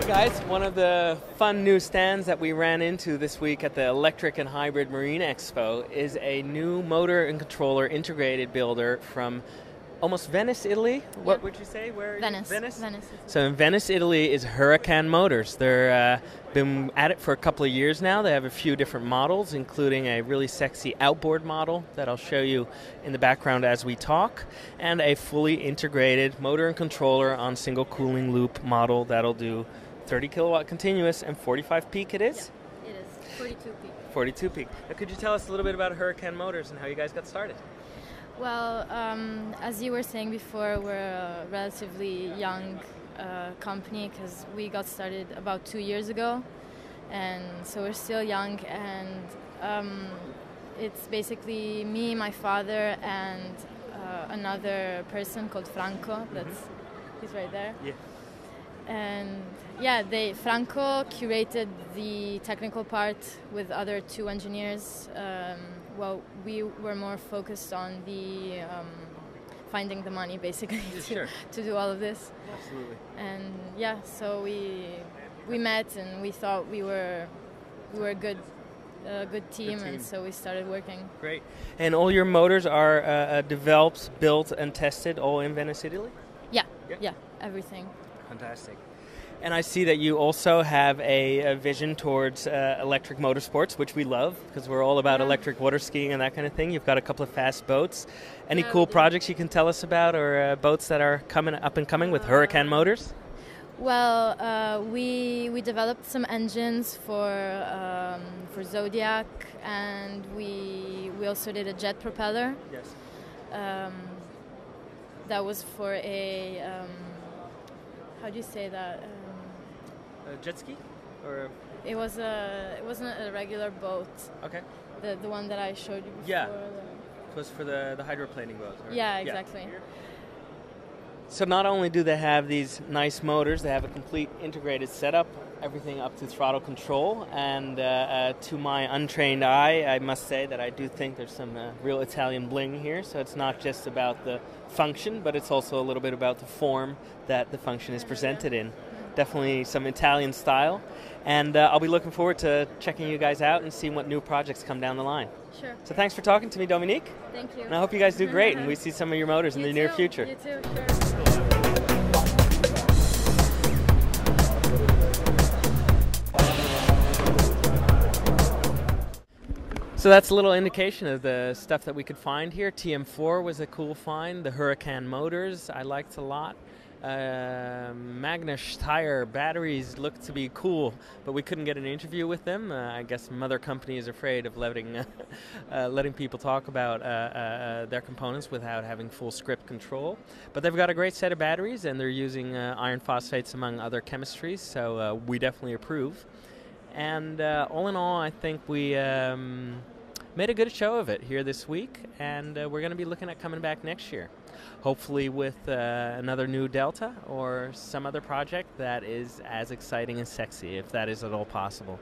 Hey guys, one of the fun new stands that we ran into this week at the Electric and Hybrid Marine Expo is a new motor and controller integrated builder from almost Venice, Italy. What would you say? Where? Venice. Venice. Italy. So in Venice, Italy is Huracan Motors. They're been at it for a couple of years now. They have a few different models, including a really sexy outboard model that I'll show you in the background as we talk, and a fully integrated motor and controller on single cooling loop model that'll do 30 kilowatt continuous and 45 peak it is? Yeah, it is. 42 peak. 42 peak. Now, could you tell us a little bit about Huracan Motors and how you guys got started? Well, as you were saying before, we're a relatively young company because we got started about 2 years ago, and so we're still young, and it's basically me, my father, and another person called Franco. He's right there. Yeah. And yeah, Franco curated the technical part with other two engineers. Well, we were more focused on the finding the money, basically, to do all of this. Absolutely. And yeah, so we met and we thought we were a good team, and so we started working. Great. And all your motors are developed, built, and tested all in Venice, Italy? Yeah, everything. Fantastic. And I see that you also have a vision towards electric motorsports, which we love because we're all about electric water skiing and that kind of thing. You've got a couple of fast boats. Any cool projects you can tell us about, or boats that are coming up and coming with Huracan Motors? Well, we developed some engines for Zodiac, and we also did a jet propeller. Yes. That was for a how do you say that? A jet ski, or it wasn't a regular boat. Okay. The one that I showed you before. Yeah. It was for the hydroplaning boats. Right? Yeah, exactly. Yeah. So not only do they have these nice motors, they have a complete integrated setup, everything up to throttle control. And to my untrained eye, I must say that I do think there's some real Italian bling here. So it's not just about the function, but it's also a little bit about the form that the function is presented in. Definitely some Italian style. And I'll be looking forward to checking you guys out and seeing what new projects come down the line. Sure. So thanks for talking to me, Dominique. Thank you. And I hope you guys do great and we see some of your motors in the near future. You too, sure. So that's a little indication of the stuff that we could find here. TM4 was a cool find. The Huracan Motors I liked a lot. Magnus Tire batteries look to be cool, but we couldn't get an interview with them. I guess some other company is afraid of letting people talk about their components without having full script control. But they've got a great set of batteries, and they're using iron phosphates among other chemistries, so we definitely approve. And all in all, I think we made a good show of it here this week, and we're going to be looking at coming back next year. Hopefully with another new Delta or some other project that is as exciting and sexy, if that is at all possible.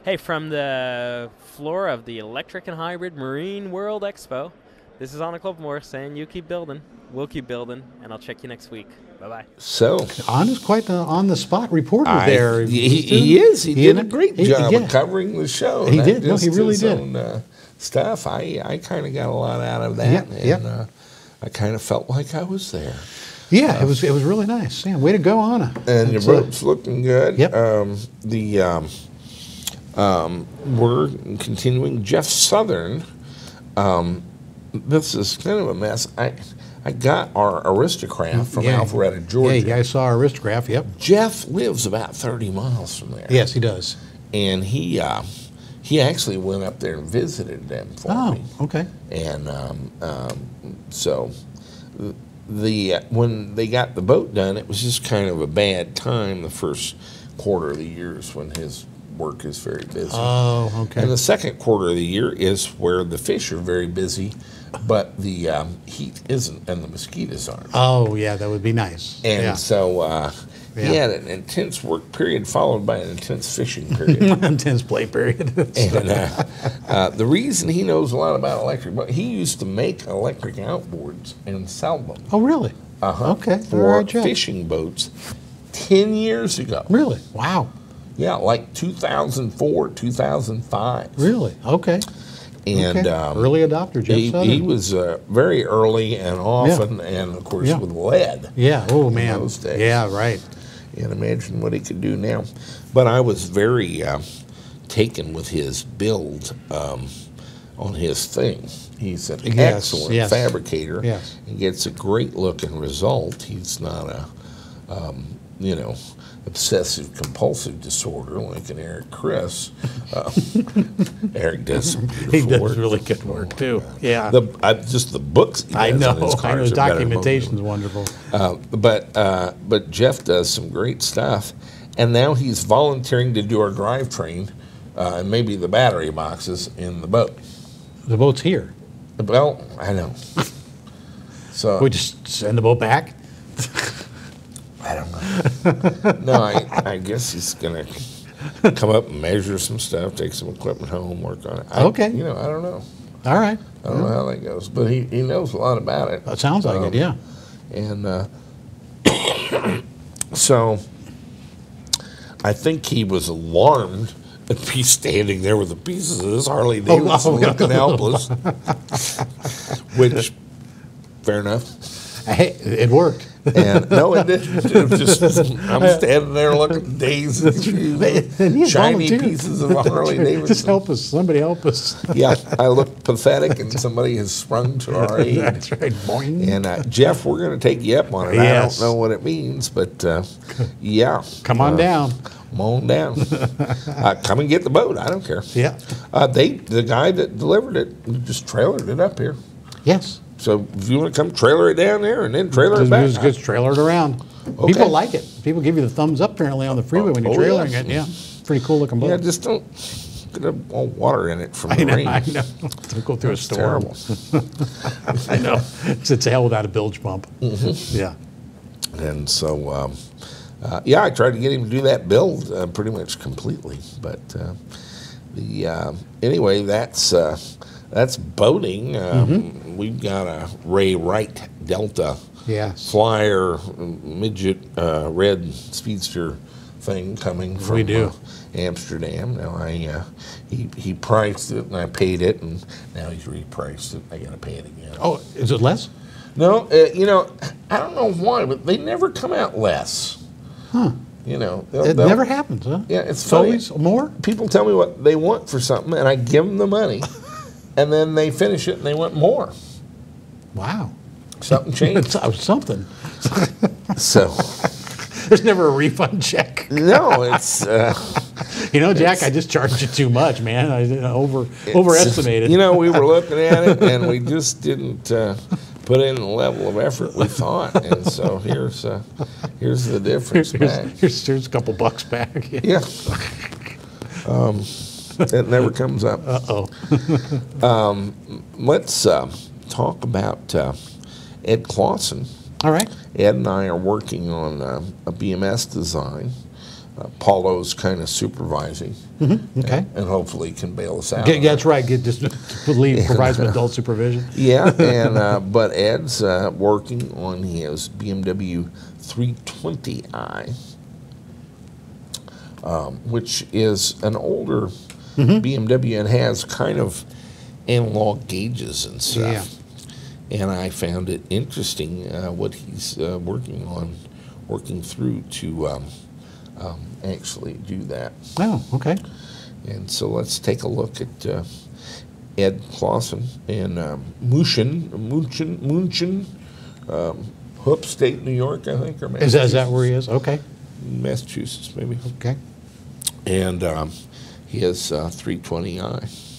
Hey, from the floor of the Electric and Hybrid Marine World Expo, this is Anna Kloppenborg saying you keep building, we'll keep building, and I'll check you next week. Bye-bye. So Anna's quite the on-the-spot reporter there. He is. He did a great job yeah. of covering the show. He did. No, Just he really his did. own, stuff. I kind of got a lot out of that. And I kind of felt like I was there. Yeah, it was really nice. Yeah, way to go, Anna. And your boat's looking good. Yep. We're continuing. Jeff Southern. This is kind of a mess. I got our Aristocrat from Alpharetta, Georgia. Yeah, I saw our Aristocrat, yep. Jeff lives about 30 miles from there. Yes, he does. And he actually went up there and visited them for me. Oh, okay. And so when they got the boat done, it was just kind of a bad time. The first quarter of the year is when his work is very busy. Oh, okay. And the second quarter of the year is where the fish are very busy, but the heat isn't and the mosquitoes aren't. Oh, yeah, that would be nice. And so he had an intense work period followed by an intense fishing period. Intense play period. And the reason he knows a lot about electric, but he used to make electric outboards and sell them. Oh, really? Okay. For fishing boats 10 years ago. Really? Wow. Yeah, like 2004, 2005. Really? Okay. And early adopter, Jeff Southern. He was very early and often, and of course with lead. Yeah. Oh man. In those days. Yeah. Right. And imagine what he could do now. But I was very taken with his build on his thing. He's an excellent fabricator. Yes. He gets a great looking result. He's not a obsessive compulsive disorder like an Eric Chris. Eric does some beautiful work. Really good work too. Yeah. Just the books he I does know. on his cars are better than most of Documentation's them. wonderful. But Jeff does some great stuff, and now he's volunteering to do our drivetrain and maybe the battery boxes in the boat. The boat's here. Well, I know. So We just send the boat back. I don't know. No, I guess he's going to come up and measure some stuff, take some equipment home, work on it. Okay. I don't know. All right. I don't know how that goes, but he knows a lot about it. That sounds like it. Yeah. And so I think he was alarmed at me standing there with the pieces of this Harley Davidson looking helpless, which, fair enough. Hey, it worked. And no, it didn't. It was just, I'm standing there looking dazed and confused. Shiny pieces of Harley Davidson. Just help us. Somebody help us. Yeah, I look pathetic, and somebody has sprung to our aid. That's right. Boing. And Jeff, we're going to take you up on it. Yes. I don't know what it means, but yeah. Come on down. Come on down. Come and get the boat. I don't care. Yeah. The guy that delivered it just trailered it up here. Yes. So if you want to come trailer it down there and then trailer it back. Just trailer it around. Okay. People like it. People give you the thumbs up apparently on the freeway when you're trailering it. Yeah. Pretty cool looking boat. Yeah, just don't get all water in it from the rain. I know. Don't go through a storm. Terrible. I know. It's hell without a bilge pump. Mm-hmm. Yeah. And so, I tried to get him to do that build pretty much completely. But anyway, that's boating. We've got a Ray Wright Delta Flyer midget red speedster thing coming from Amsterdam. Now he priced it and I paid it, and now he's repriced it. I got to pay it again. Oh, is it less? No, I don't know why, but they never come out less. Huh. It never happens, huh? Yeah, it's funny. Always more? People tell me what they want for something, and I give them the money, and then they finish it and they want more. Wow. something changed. Something. So There's never a refund check. no, it's You know, Jack, I just charged you too much, man. I overestimated. You know, we were looking at it and we just didn't put in the level of effort we thought, and so here's the difference back. Here's a couple bucks back. Yeah. That never comes up. Uh-oh. Let's talk about Ed Clausen. All right. Ed and I are working on a BMS design. Paulo's kind of supervising, Okay. and hopefully can bail us out. That's right. Provide some adult supervision. Yeah, and but Ed's working on his BMW 320i, which is an older BMW and has kind of analog gauges and stuff. Yeah. And I found it interesting what he's working through to actually do that. Oh, okay. And so let's take a look at Ed Clausen in Munchen, upstate New York, I think, or Massachusetts. Is that where he is? Okay. Massachusetts, maybe. Okay. And he has 320i.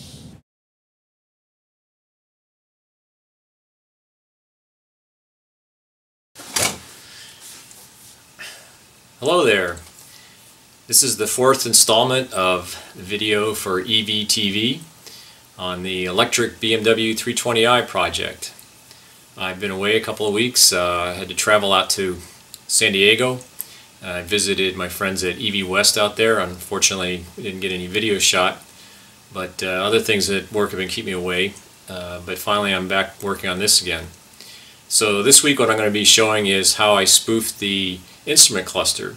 Hello there. This is the fourth installment of the video for EVTV on the electric BMW 320i project. I've been away a couple of weeks. I had to travel out to San Diego. I visited my friends at EV West out there. Unfortunately, we didn't get any video shot, but other things at work have been keeping me away. But finally I'm back working on this again. So this week what I'm going to be showing is how I spoofed the instrument cluster.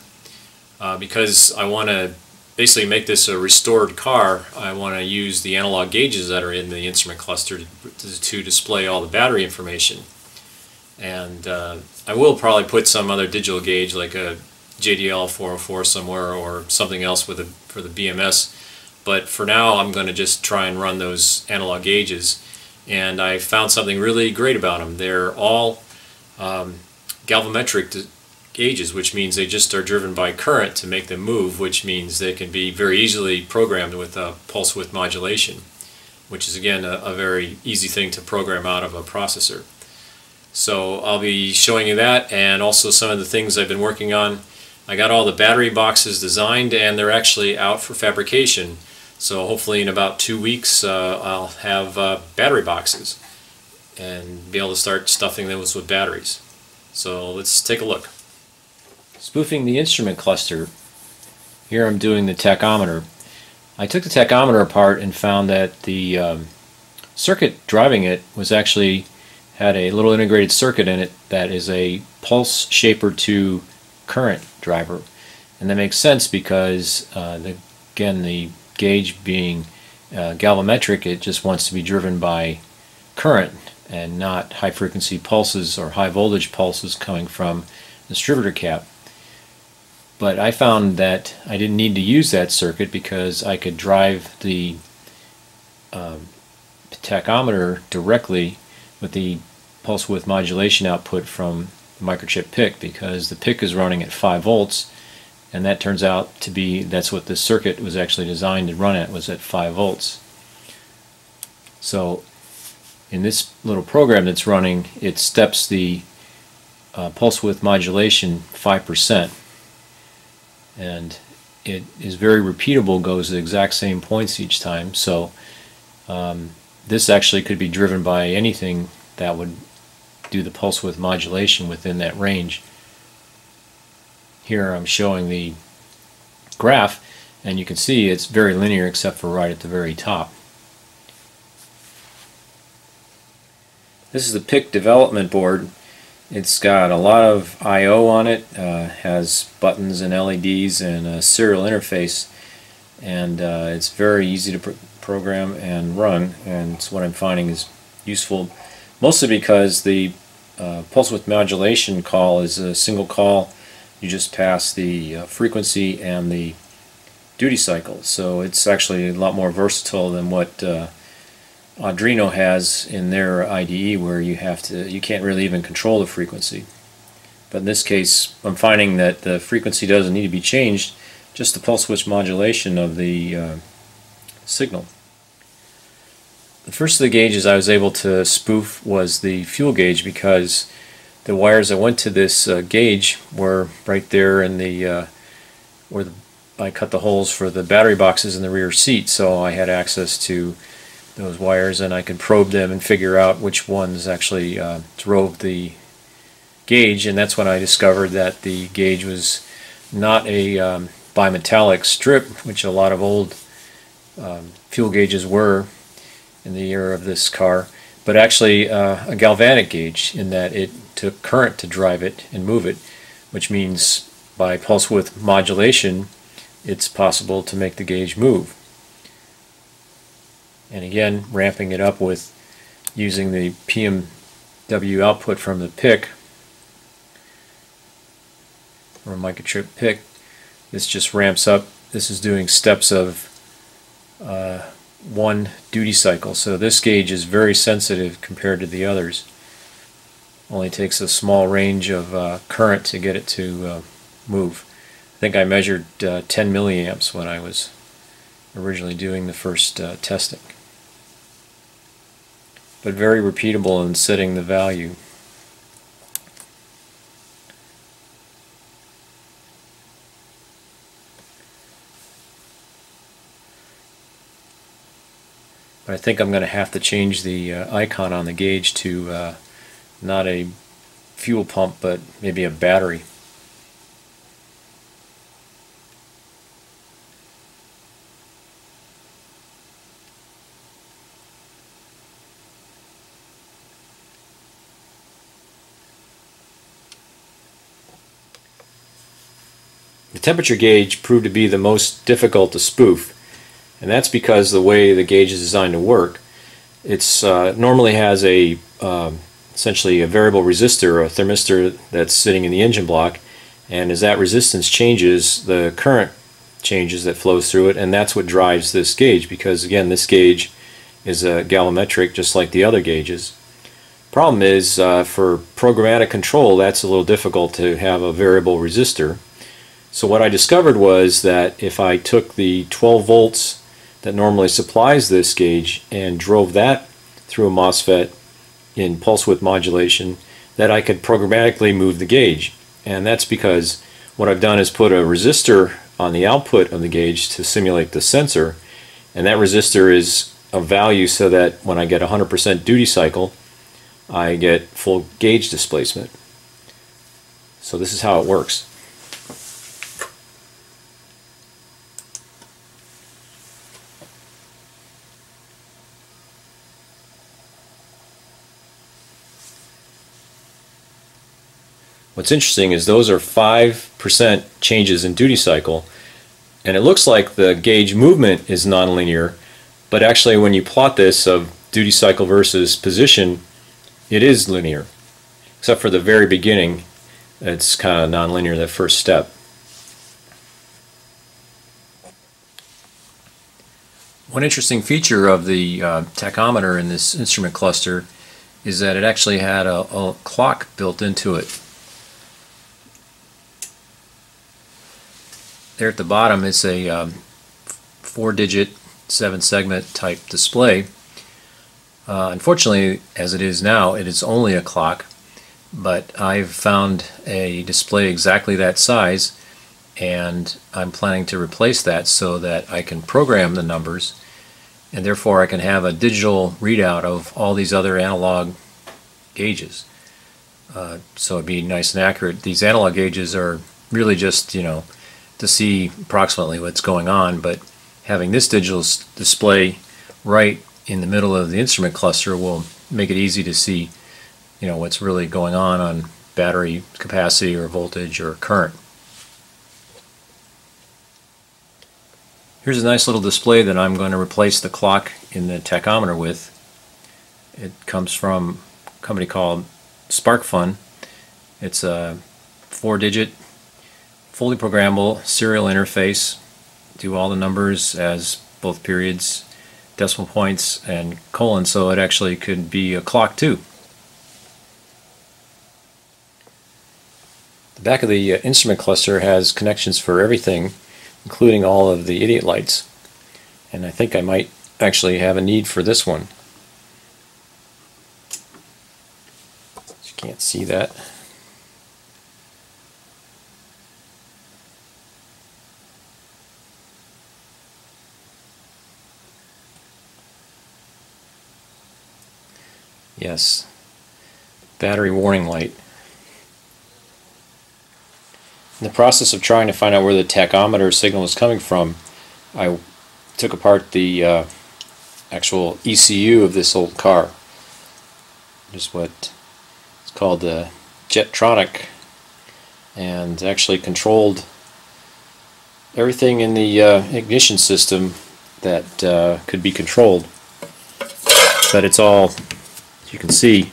Because I want to basically make this a restored car, I want to use the analog gauges that are in the instrument cluster to display all the battery information. And I will probably put some other digital gauge like a JDL 404 somewhere or something else for the BMS. But for now I'm going to just try and run those analog gauges. And I found something really great about them. They're all galvanometric gauges, which means they just are driven by current to make them move, which means they can be very easily programmed with pulse width modulation, which is again a very easy thing to program out of a processor. So I'll be showing you that and also some of the things I've been working on. I got all the battery boxes designed and they're actually out for fabrication. So hopefully in about 2 weeks I'll have battery boxes and be able to start stuffing those with batteries. So let's take a look. Spoofing the instrument cluster. Here I'm doing the tachometer. I took the tachometer apart and found that the circuit driving it had a little integrated circuit in it that is a pulse shaper to current driver. And that makes sense because again, the gauge being galvanometric, it just wants to be driven by current and not high frequency pulses or high voltage pulses coming from the distributor cap. But I found that I didn't need to use that circuit because I could drive the tachometer directly with the pulse width modulation output from the microchip PIC, because the PIC is running at 5 volts, and that turns out to be, that's what the circuit was actually designed to run at, was at 5 volts. So in this little program that's running, it steps the pulse width modulation 5%. And it is very repeatable, goes to the exact same points each time. So this actually could be driven by anything that would do the pulse width modulation within that range. Here I'm showing the graph, and you can see it's very linear except for right at the very top. This is the PIC development board. It's got a lot of I/O on it, has buttons and LEDs and a serial interface, and it's very easy to program and run, and it's what I'm finding is useful, mostly because the pulse width modulation call is a single call. You just pass the frequency and the duty cycle, so it's actually a lot more versatile than what Arduino has in their IDE, where you can't really even control the frequency. But in this case, I'm finding that the frequency doesn't need to be changed, just the pulse width modulation of the signal. The first of the gauges I was able to spoof was the fuel gauge, because the wires that went to this gauge were right there in the I cut the holes for the battery boxes in the rear seat, so I had access to those wires and I could probe them and figure out which ones actually drove the gauge. And that's when I discovered that the gauge was not a bimetallic strip, which a lot of old fuel gauges were in the era of this car, but actually a galvanic gauge, in that it took current to drive it and move it, which means by pulse width modulation it's possible to make the gauge move. And again, ramping it up with using the PMW output from the PIC, or microchip PIC, this just ramps up. This is doing steps of 1 duty cycle, so this gauge is very sensitive compared to the others. Only takes a small range of current to get it to move. I think I measured 10 milliamps when I was originally doing the first testing. But very repeatable in setting the value. But I think I'm going to have to change the icon on the gauge to not a fuel pump, but maybe a battery. The temperature gauge proved to be the most difficult to spoof, and that's because the way the gauge is designed to work. It's normally has a essentially a variable resistor, a thermistor that's sitting in the engine block, and as that resistance changes, the current changes that flows through it, and that's what drives this gauge, because again, this gauge is a galvanometric just like the other gauges. Problem is, for programmatic control, that's a little difficult to have a variable resistor. So what I discovered was that if I took the 12 volts that normally supplies this gauge and drove that through a MOSFET in pulse width modulation, that I could programmatically move the gauge. And that's because what I've done is put a resistor on the output of the gauge to simulate the sensor, and that resistor is a value so that when I get 100% duty cycle, I get full gauge displacement. So this is how it works. What's interesting is those are 5% changes in duty cycle, and it looks like the gauge movement is nonlinear, but actually when you plot this of duty cycle versus position, it is linear, except for the very beginning. It's kind of nonlinear, that first step. One interesting feature of the tachometer in this instrument cluster is that it actually had a clock built into it. There at the bottom is a 4-digit 7-segment type display. Unfortunately, as it is now, it is only a clock, but I've found a display exactly that size, and I'm planning to replace that so that I can program the numbers, and therefore I can have a digital readout of all these other analog gauges. So it'd be nice and accurate. These analog gauges are really just, to see approximately what's going on, but having this digital display right in the middle of the instrument cluster will make it easy to see what's really going on battery capacity or voltage or current. Here's a nice little display that I'm going to replace the clock in the tachometer with. It comes from a company called SparkFun. It's a 4-digit fully programmable serial interface. Do all the numbers as both periods decimal points and colons, so it actually could be a clock too. The back of the instrument cluster has connections for everything, including all of the idiot lights. And I think I might actually have a need for this one. You can't see that. Yes, battery warning light. In the process of trying to find out where the tachometer signal is coming from, I took apart the actual ECU of this old car. Just what it's called the Jetronic, and actually controlled everything in the ignition system that could be controlled. But it's all, as you can see,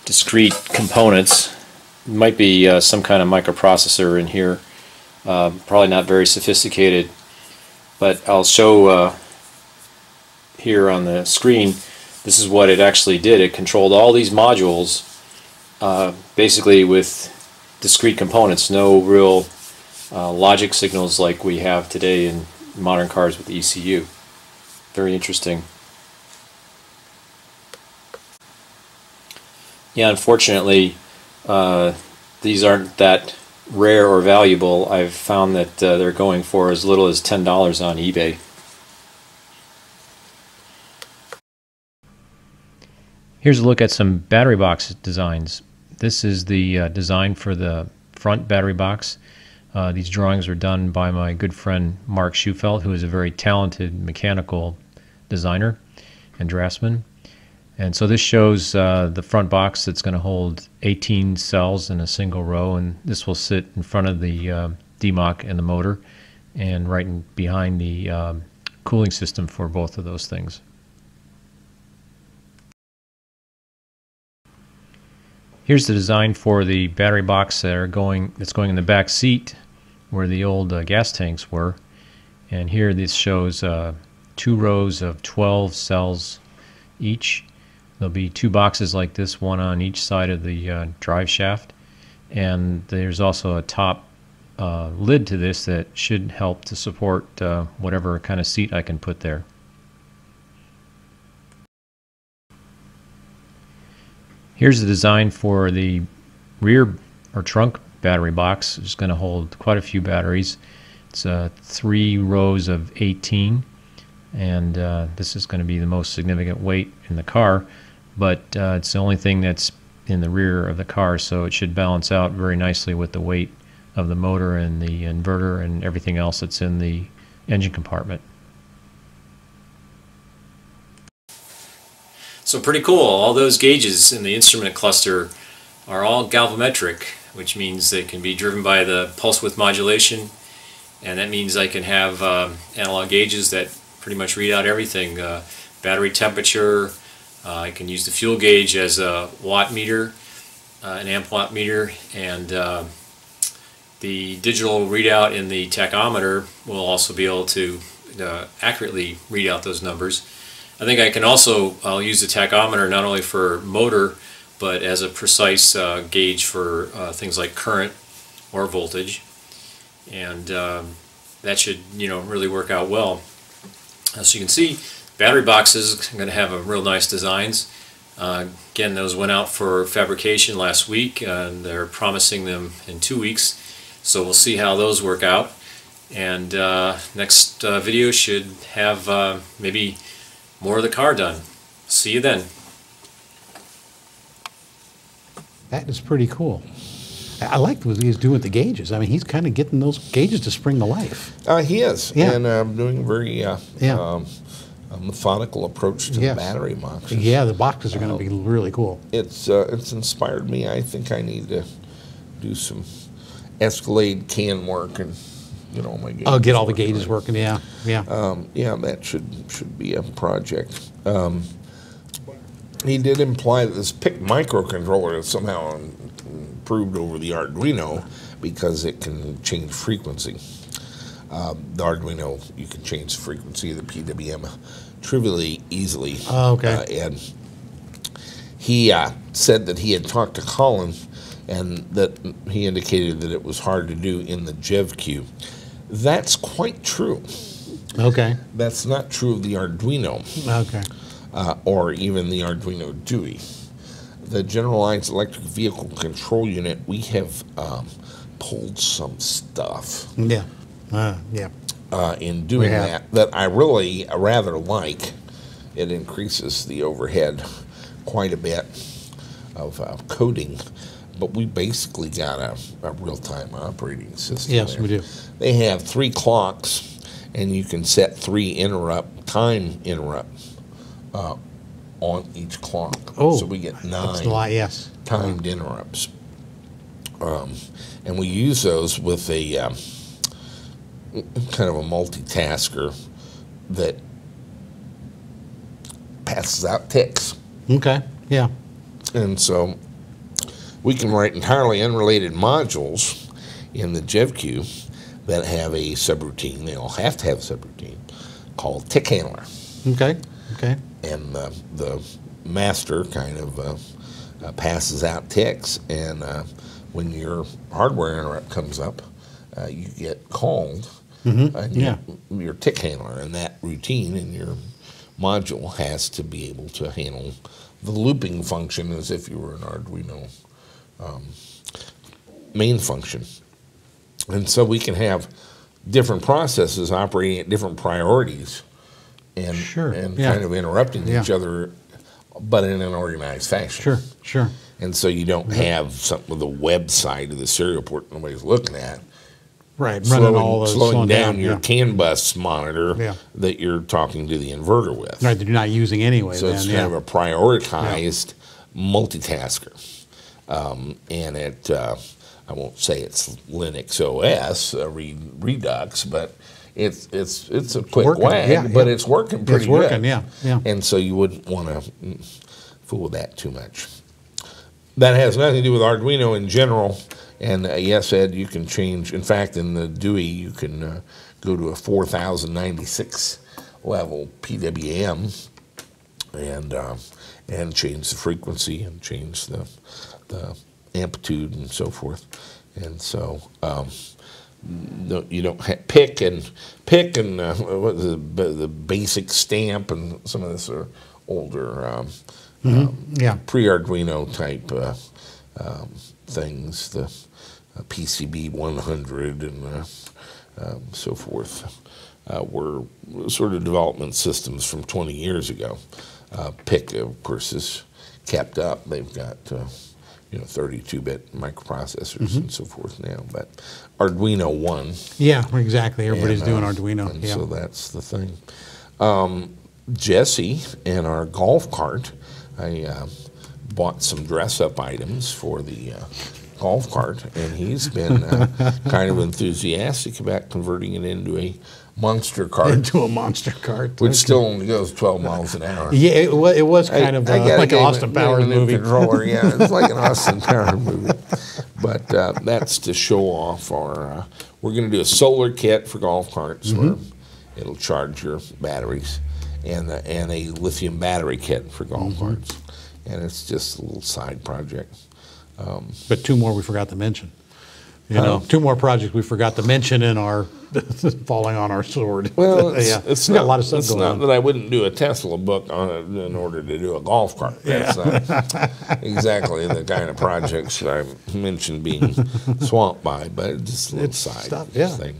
discrete components. It might be some kind of microprocessor in here, probably not very sophisticated, but I'll show here on the screen. This is what it actually did. It controlled all these modules basically with discrete components, no real logic signals like we have today in modern cars with the ECU. Very interesting. Yeah, unfortunately, these aren't that rare or valuable. I've found that they're going for as little as $10 on eBay. Here's a look at some battery box designs. This is the design for the front battery box. These drawings were done by my good friend Mark Schufelt, who is a very talented mechanical designer and draftsman. And so this shows the front box that's going to hold 18 cells in a single row, and this will sit in front of the DMOC and the motor, and right behind the cooling system for both of those things. Here's the design for the battery box that's going in the back seat where the old gas tanks were. And here this shows 2 rows of 12 cells each. There'll be 2 boxes like this, one on each side of the drive shaft, and there's also a top lid to this that should help to support whatever kind of seat I can put there. Here's the design for the rear or trunk battery box. It's going to hold quite a few batteries. It's 3 rows of 18, and this is going to be the most significant weight in the car, but it's the only thing that's in the rear of the car, so it should balance out very nicely with the weight of the motor and the inverter and everything else that's in the engine compartment. So pretty cool. All those gauges in the instrument cluster are all galvanometric, which means they can be driven by the pulse width modulation, and that means I can have analog gauges that pretty much read out everything. Battery temperature, I can use the fuel gauge as a watt meter, an amp watt meter, and the digital readout in the tachometer will also be able to accurately read out those numbers. I think I can also use the tachometer not only for motor, but as a precise gauge for things like current or voltage, and that should really work out well. As you can see, battery boxes are going to have a real nice designs. Again, those went out for fabrication last week, and they're promising them in 2 weeks, so we'll see how those work out. And next video should have maybe more of the car done. See you then. That is pretty cool. I like what he's doing with the gauges. I mean, he's kind of getting those gauges to spring to life. He is, yeah. And doing a very methodical approach to the battery boxes. Yeah, the boxes are going to be really cool. It's inspired me. I think I need to do some Escalade can work and get all my gauges. Oh, get all the gauges working. Yeah, yeah. Yeah, that should be a project. He did imply that this PIC microcontroller is somehow improved over the Arduino because it can change frequency. The Arduino, you can change the frequency of the PWM trivially easily. Oh, okay. And he said that he had talked to Colin and that he indicated that it was hard to do in the GEVCU. That's quite true. Okay. That's not true of the Arduino. Okay. Or even the Arduino DUI. The Generalized Electric Vehicle Control Unit, we have pulled some stuff Yeah. Yeah. in doing that I really rather like. It increases the overhead quite a bit of coding, but we basically got a real-time operating system. Yes, there. we do. They have 3 clocks, and you can set 3 time interrupts on each clock. Oh, so we get 9 that's a lot, yes. timed interrupts. And we use those with a kind of a multitasker that passes out ticks. Okay. Yeah. And so we can write entirely unrelated modules in the GEVCU that have a subroutine. They all have to have a subroutine called tick handler. Okay. Okay. And the master kind of passes out ticks, and when your hardware interrupt comes up, you get called your tick handler, and that routine in your module has to be able to handle the looping function as if you were an Arduino main function. And so we can have different processes operating at different priorities and, kind of interrupting each other, but in an organized fashion. Sure, sure. And so you don't have something with the website of the serial port nobody's looking at. Right, running all those, slowing down your yeah. CAN bus monitor that you're talking to the inverter with. Right, that you're not using anyway. So it's kind of a prioritized multitasker. And it, I won't say it's Linux OS, Redux, but it's a quick wag, but it's working pretty good. It's working, yeah. And so you wouldn't want to fool with that too much. That has nothing to do with Arduino in general. And yes, Ed, you can change. In fact, in the DUI, you can go to a 4096 level PWM and change the frequency and change the amplitude and so forth. And so you don't pick and what is the basic stamp and some of this are older pre-Arduino type things, the PCB 100 and so forth, were sort of development systems from 20 years ago. PIC, of course, is kept up. They've got 32-bit microprocessors and so forth now, but Arduino won. Yeah, exactly. Everybody's doing Arduino. And so that's the thing. Jesse and our golf cart, I bought some dress-up items for the golf cart, and he's been kind of enthusiastic about converting it into a monster cart. Into a monster cart. Which still only goes 12 miles an hour. Yeah, it was kind of like an Austin Powers movie. Controller. Yeah, it's like an Austin Powers movie. But that's to show off our, we're going to do a solar kit for golf carts where it'll charge your batteries, and a lithium battery kit for golf carts. And it's just a little side project. But 2 more we forgot to mention. 2 more projects we forgot to mention in our falling on our sword. Well, it's not a lot of stuff it's going not on. that I wouldn't do a Tesla book on it in order to do a golf cart. That's not exactly the kind of projects that I mentioned being swamped by, but it's just a little side thing.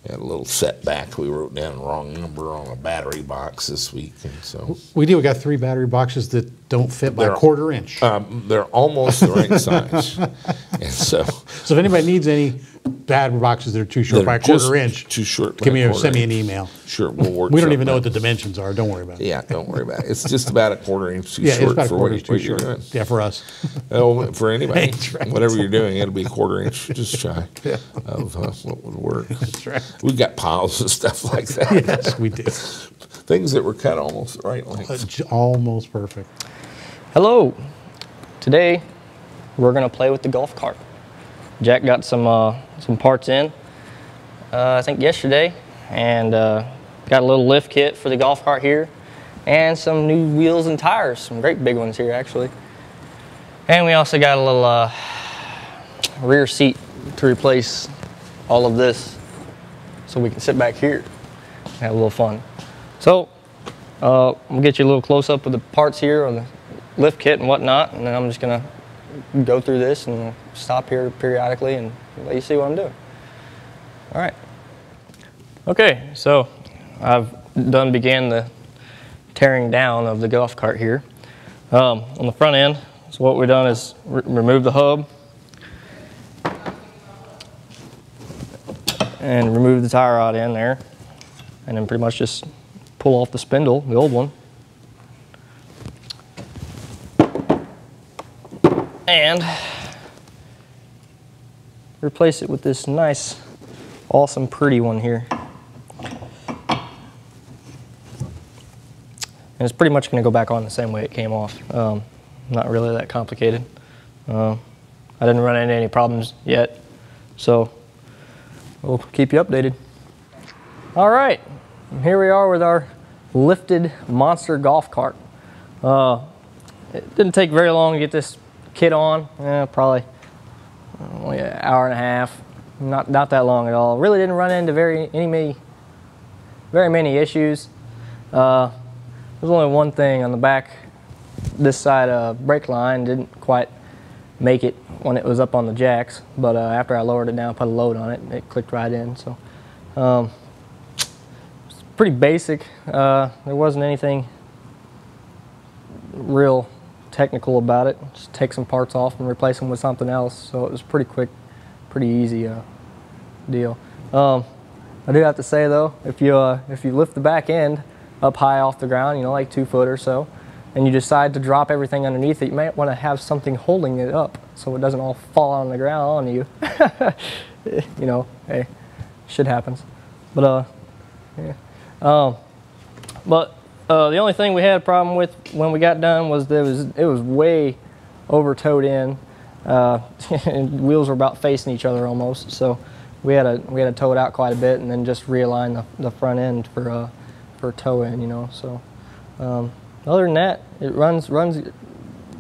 Had a little setback. We wrote down the wrong number on a battery box this week, and so we got 3 battery boxes that don't fit by a 1/4 inch. They're almost the right size, and so if anybody needs any battery boxes that are too short by a 1/4 inch, too short. Send me an email. Sure, we'll work. We don't even know what the dimensions are. Don't worry about it. Yeah, don't worry about it. It's just about a 1/4 inch too short. It's about for a 1/4 inch too you're short. doing. Yeah, for us. Oh, for anybody, That's right. whatever you're doing, it'll be a 1/4 inch just shy of what would work. That's right. We've got piles of stuff like that. Yes, we do. Things that were cut almost the right length. Almost perfect. Hello. Today we're gonna play with the golf cart. Jack got some parts in, I think yesterday, and got a little lift kit for the golf cart here. and some new wheels and tires, some great big ones here actually. And we also got a little rear seat to replace all of this so we can sit back here and have a little fun. So we'll get you a little close up of the parts here on the lift kit and whatnot, and then I'm just gonna go through this and stop here periodically and let you see what I'm doing. All right. Okay, so I've began the tearing down of the golf cart here. On the front end, so what we've done is remove the hub and remove the tie rod in there, and then pretty much just pull off the spindle, the old one, and replace it with this nice, awesome, pretty one here. And it's pretty much going to go back on the same way it came off. Not really that complicated. I didn't run into any problems yet, so we'll keep you updated. All right, here we are with our lifted monster golf cart. It didn't take very long to get this kit on. Probably only an hour and a half. Not that long at all. Really didn't run into very many issues. There's only one thing on the back. This side brake line didn't quite make it when it was up on the jacks, but after I lowered it down, put a load on it, it clicked right in. So it's pretty basic. There wasn't anything real technical about it. Just take some parts off and replace them with something else. So it was pretty quick, pretty easy deal. I do have to say though, if you lift the back end up high off the ground, you know, like 2 foot or so, and you decide to drop everything underneath it, you might want to have something holding it up so it doesn't all fall on the ground on you. You know, hey, shit happens. But yeah. The only thing we had a problem with when we got done was it was way over towed in. And wheels were about facing each other almost, so we had to tow it out quite a bit and then just realign the front end for tow in, you know. So other than that, it runs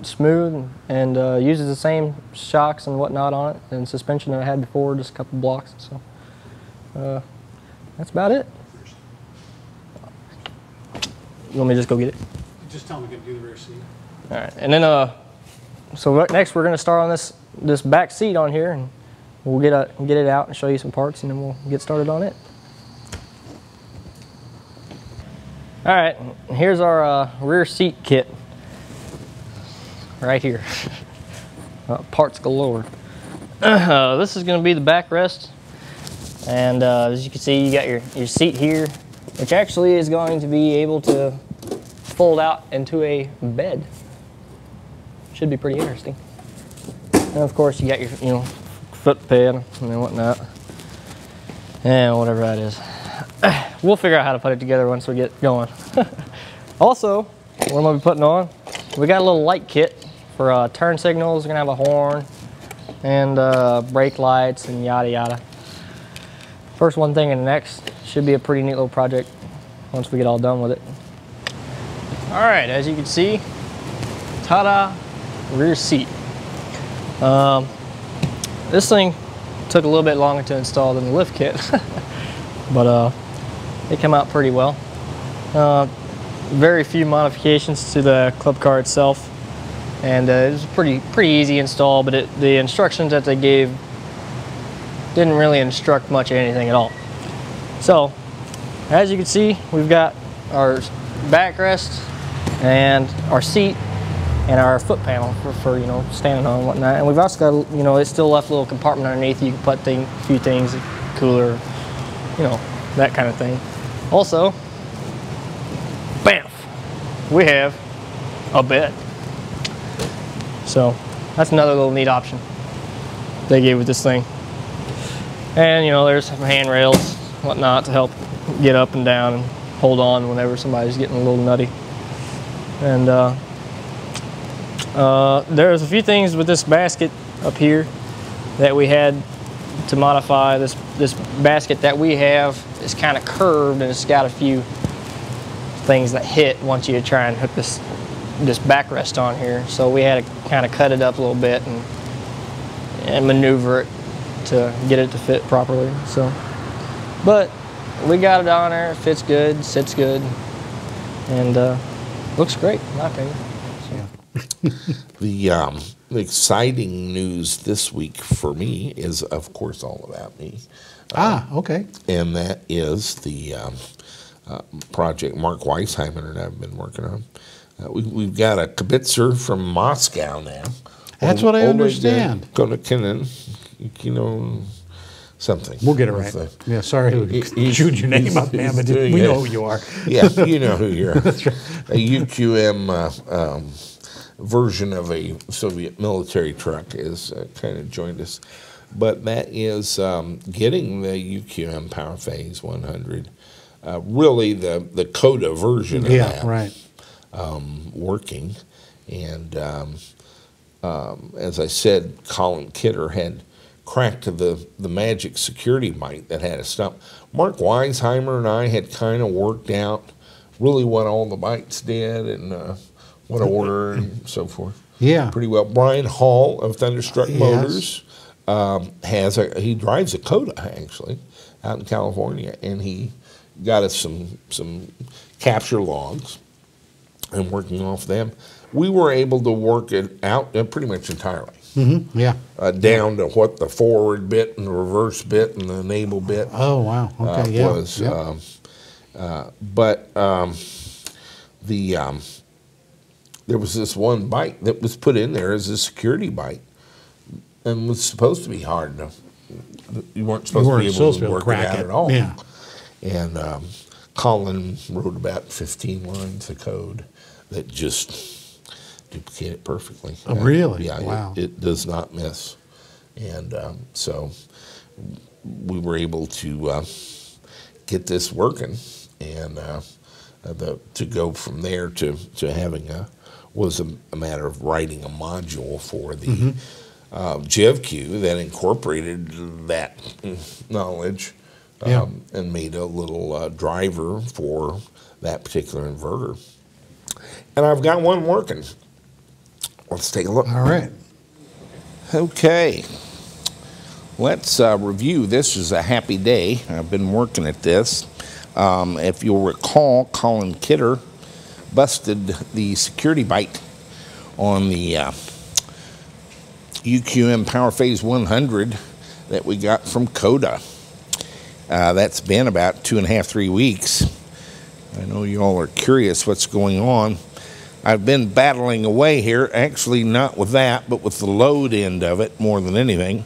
smooth and uses the same shocks and whatnot on it and suspension that I had before, just a couple blocks. So that's about it. You want me to just go get it? Just tell me to do the rear seat. All right, and then so next we're going to start on this back seat on here, and we'll get it out and show you some parts, and then we'll get started on it. All right, here's our rear seat kit right here. Parts galore. This is going to be the backrest, and as you can see, you got your seat here, which actually is going to be able to fold out into a bed. Should be pretty interesting. And of course, you got your foot pad and whatnot, and whatever that is. We'll figure out how to put it together once we get going. Also, what I'm going to be putting on, we got a little light kit for turn signals. We're going to have a horn and brake lights and yada yada. First one thing and the next. Should be a pretty neat little project once we get all done with it. All right, as you can see, ta-da, rear seat. This thing took a little bit longer to install than the lift kit, but it came out pretty well. Very few modifications to the club car itself, and it was a pretty easy install, but the instructions that they gave didn't really instruct much of anything at all. So, as you can see, we've got our backrest and our seat and our foot panel for standing on and whatnot. And we've also got, it's still left a little compartment underneath. You can put a few things, cooler, that kind of thing. Also, bam, we have a bed. So that's another little neat option they gave with this thing. And there's some handrails, whatnot, to help get up and down and hold on whenever somebody's getting a little nutty. And there's a few things with this basket up here that we had to modify. This basket that we have is kind of curved, and it's got a few things that hit once you try and hook this backrest on here. So we had to kind of cut it up a little bit and maneuver it to get it to fit properly. So, but we got it on there. It fits good, sits good, and looks great in my opinion. So. The exciting news this week for me is, of course, all about me. Okay. And that is the project Mark Weisheimer and I have been working on. We've got a kibitzer from Moscow now. That's what I understand. Something. We'll get it right. Yeah, sorry to shoot your name up, man, but we know who you are. Yeah, you know who you are. That's right. A UQM version of a Soviet military truck is kind of joined us. But that is getting the UQM Powerphase 100, really the CODA version of that. Right. Working. And as I said, Colin Kidder had cracked the magic security bite that had us stop. Mark Weisheimer and I had kind of worked out really what all the bites did and what order and so forth. Yeah. Pretty well. Brian Hall of Thunderstruck Motors he drives a CODA actually out in California, and he got us some capture logs and working off them. We were able to work it out pretty much entirely. Mm-hmm. Yeah. Down to what the forward bit and the reverse bit and the enable bit. Oh, wow. Okay, was. There was this one byte that was put in there as a security byte and was supposed to be hard. You weren't supposed to be able to work it out at all. Yeah. And Colin wrote about 15 lines of code that just duplicate it perfectly. Oh, really? Yeah, wow. It does not miss. And so we were able to get this working, and to go from there to having was a matter of writing a module for the GEVCU that incorporated that knowledge and made a little driver for that particular inverter. And I've got one working. Let's take a look. All right. Okay. Let's review. This is a happy day. I've been working at this. If you'll recall, Colin Kidder busted the security byte on the UQM Powerphase 100 that we got from CODA. That's been about 2.5, 3 weeks. I know you all are curious what's going on. I've been battling away here, actually not with that, but with the load end of it more than anything.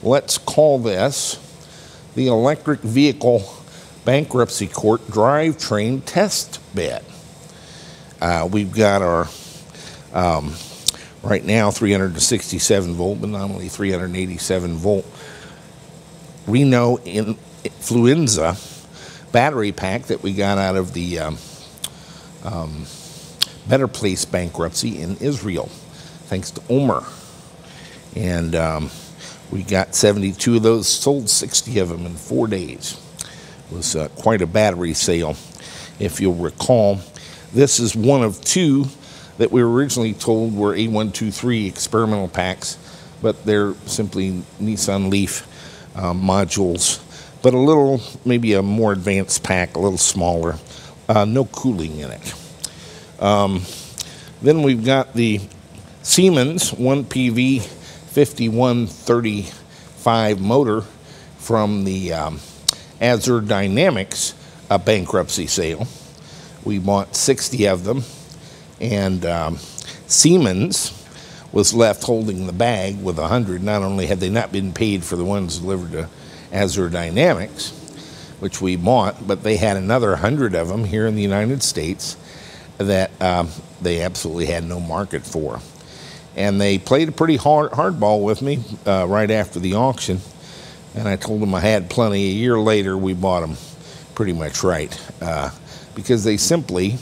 Let's call this the Electric Vehicle Bankruptcy Court Drivetrain Test Bed. We've got our, right now, 367 volt, but nominally 387 volt Reno Influenza battery pack that we got out of the Better Place bankruptcy in Israel, thanks to Omer. And we got 72 of those, sold 60 of them in 4 days. It was quite a battery sale. If you'll recall, this is one of two that we were originally told were A123 experimental packs, but they're simply Nissan Leaf modules, but a little, maybe a more advanced pack, a little smaller, no cooling in it. Then we've got the Siemens 1PV 5135 motor from the Azure Dynamics bankruptcy sale. We bought 60 of them, and Siemens was left holding the bag with 100. Not only had they not been paid for the ones delivered to Azure Dynamics, which we bought, but they had another 100 of them here in the United States that they absolutely had no market for. And they played a pretty hardball with me right after the auction, and I told them I had plenty. A year later, we bought them pretty much right, because they simply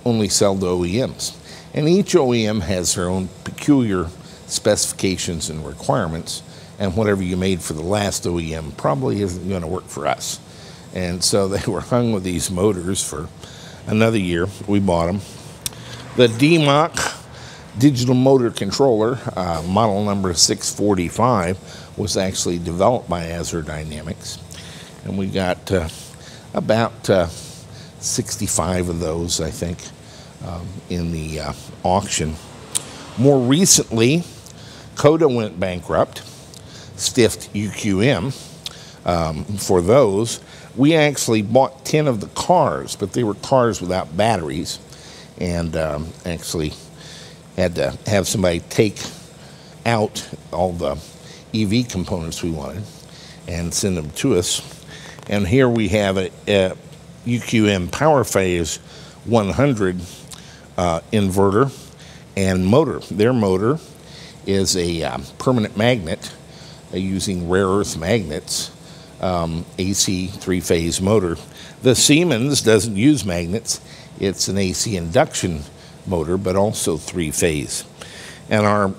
only sell to OEMs. And each OEM has their own peculiar specifications and requirements, and whatever you made for the last OEM probably isn't going to work for us. And so they were hung with these motors for another year. We bought them. The DMOC digital motor controller, model number 645, was actually developed by Azure Dynamics, and we got about 65 of those, I think, in the auction. More recently, CODA went bankrupt, stiffed UQM for those. We actually bought 10 of the cars, but they were cars without batteries, and actually had to have somebody take out all the EV components we wanted and send them to us. And here we have a UQM Powerphase 100 inverter and motor. Their motor is a permanent magnet using rare earth magnets, AC three-phase motor. The Siemens doesn't use magnets. It's an AC induction motor, but also three-phase. And our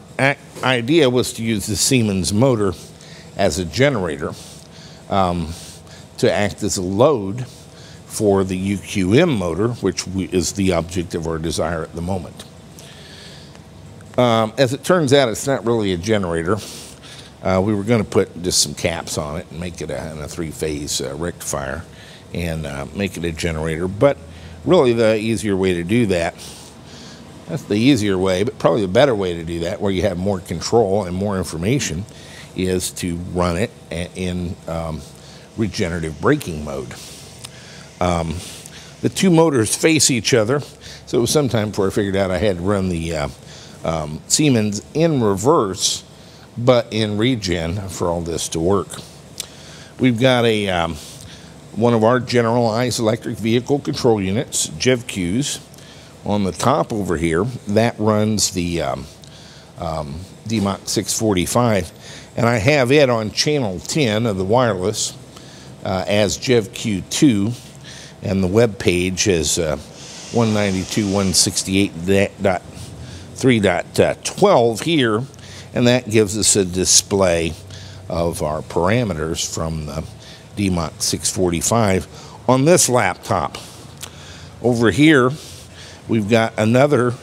idea was to use the Siemens motor as a generator to act as a load for the UQM motor, which is the object of our desire at the moment. As it turns out, it's not really a generator. We were going to put just some caps on it and make it a three-phase rectifier and make it a generator, but really the easier way to do that, that's the easier way, but probably the better way to do that, where you have more control and more information, is to run it in regenerative braking mode. The two motors face each other, so it was some time before I figured out I had to run the Siemens in reverse, but in regen for all this to work. We've got one of our Generalized electric vehicle control units, GEVCUs, on the top over here. That runs the DMOC 645, and I have it on channel 10 of the wireless as GEVCU2, and the web page is 192.168.3.12 here, and that gives us a display of our parameters from the DMOC 645 on this laptop. Over here, we've got another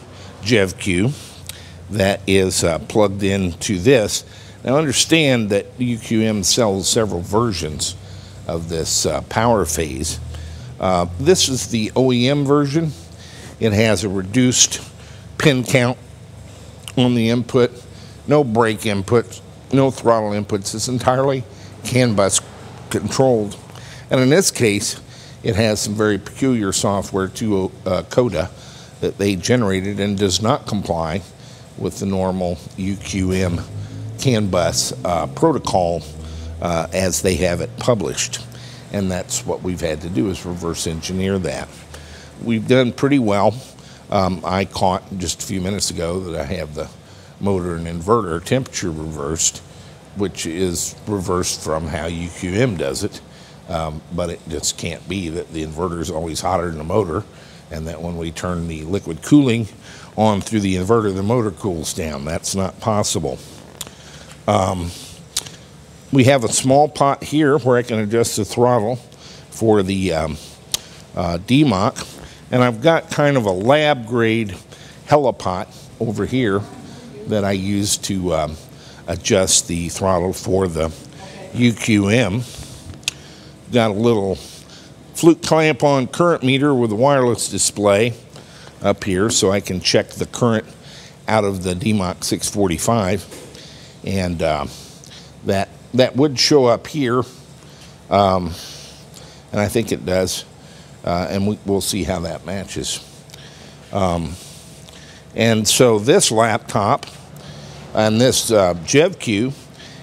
GEVCU that is plugged into this. Now understand that UQM sells several versions of this Powerphase. This is the OEM version. It has a reduced pin count on the input, no brake input, no throttle inputs. It's entirely CAN bus controlled. And in this case, it has some very peculiar software to CODA that they generated and does not comply with the normal UQM CAN bus protocol as they have it published. And that's what we've had to do, is reverse engineer that. We've done pretty well. I caught just a few minutes ago that I have the motor and inverter temperature reversed, which is reversed from how UQM does it. But it just can't be that the inverter is always hotter than the motor, and that when we turn the liquid cooling on through the inverter, the motor cools down. That's not possible. We have a small pot here where I can adjust the throttle for the DMOC, and I've got kind of a lab grade helipot over here that I use to adjust the throttle for the UQM. Got a little flute clamp on current meter with a wireless display up here, so I can check the current out of the DMOC 645, and that would show up here, and I think it does, and we'll see how that matches. And so this laptop and this GEVCU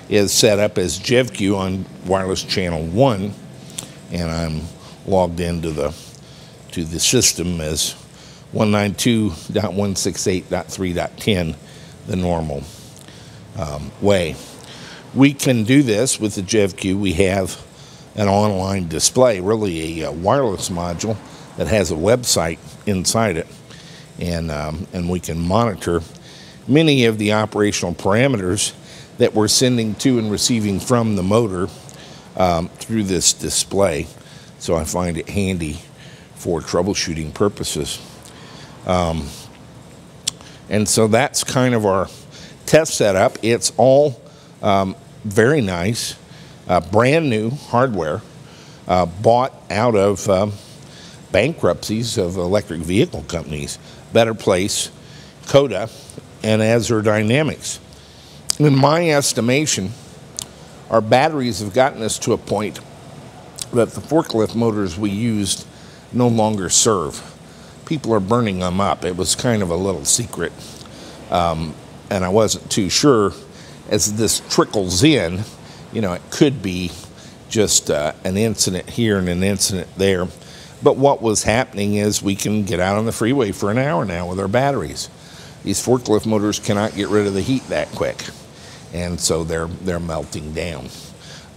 is set up as GEVCU on wireless channel 1, and I'm logged into the system as 192.168.3.10, the normal way. We can do this with the GEVCU. We have an online display, really a wireless module that has a website inside it, and we can monitor many of the operational parameters that we're sending to and receiving from the motor through this display. So I find it handy for troubleshooting purposes. And so that's kind of our test setup. It's all very nice, brand new hardware, bought out of bankruptcies of electric vehicle companies, Better Place, CODA, and Azure Dynamics. In my estimation, our batteries have gotten us to a point that the forklift motors we used no longer serve. People are burning them up. It was kind of a little secret, and I wasn't too sure. As this trickles in, you know, it could be just an incident here and an incident there. But what was happening is we can get out on the freeway for an hour now with our batteries. These forklift motors cannot get rid of the heat that quick, and so they're melting down.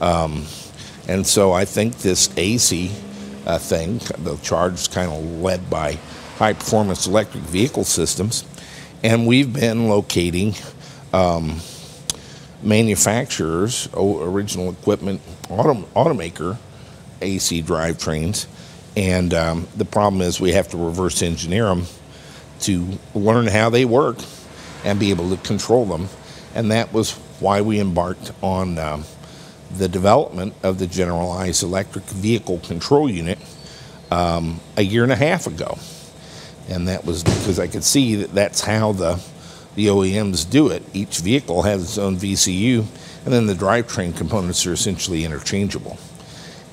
And so I think this AC thing, the charge is kind of led by high performance electric vehicle systems, and we've been locating manufacturers, original equipment, automaker AC drivetrains, and the problem is we have to reverse engineer them to learn how they work and be able to control them, and that was why we embarked on the development of the Generalized Electric Vehicle Control Unit a year and a half ago. And that was because I could see that that's how the OEMs do it. Each vehicle has its own VCU, and then the drivetrain components are essentially interchangeable.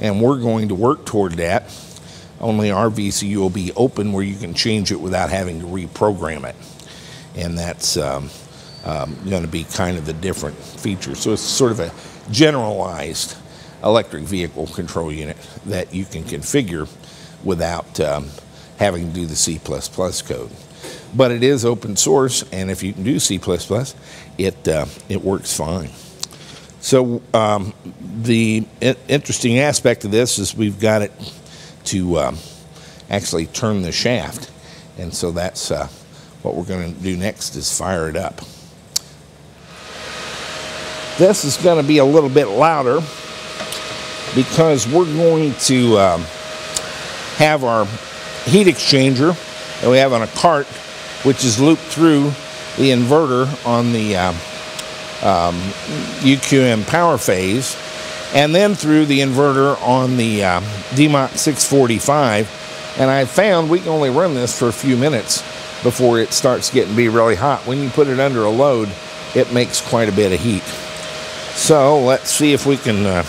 And we're going to work toward that, only our VCU will be open where you can change it without having to reprogram it. And that's going to be kind of the different feature. So it's sort of a generalized electric vehicle control unit that you can configure without having to do the C++ code. But it is open source, and if you can do C++, it works fine. So the interesting aspect of this is we've got it to actually turn the shaft, and so that's what we're going to do next is fire it up. This is going to be a little bit louder because we're going to have our heat exchanger that we have on a cart, which is looped through the inverter on the UQM Powerphase, and then through the inverter on the DMOT 645. And I found we can only run this for a few minutes before it starts getting to be really hot. When you put it under a load, it makes quite a bit of heat. So let's see if we can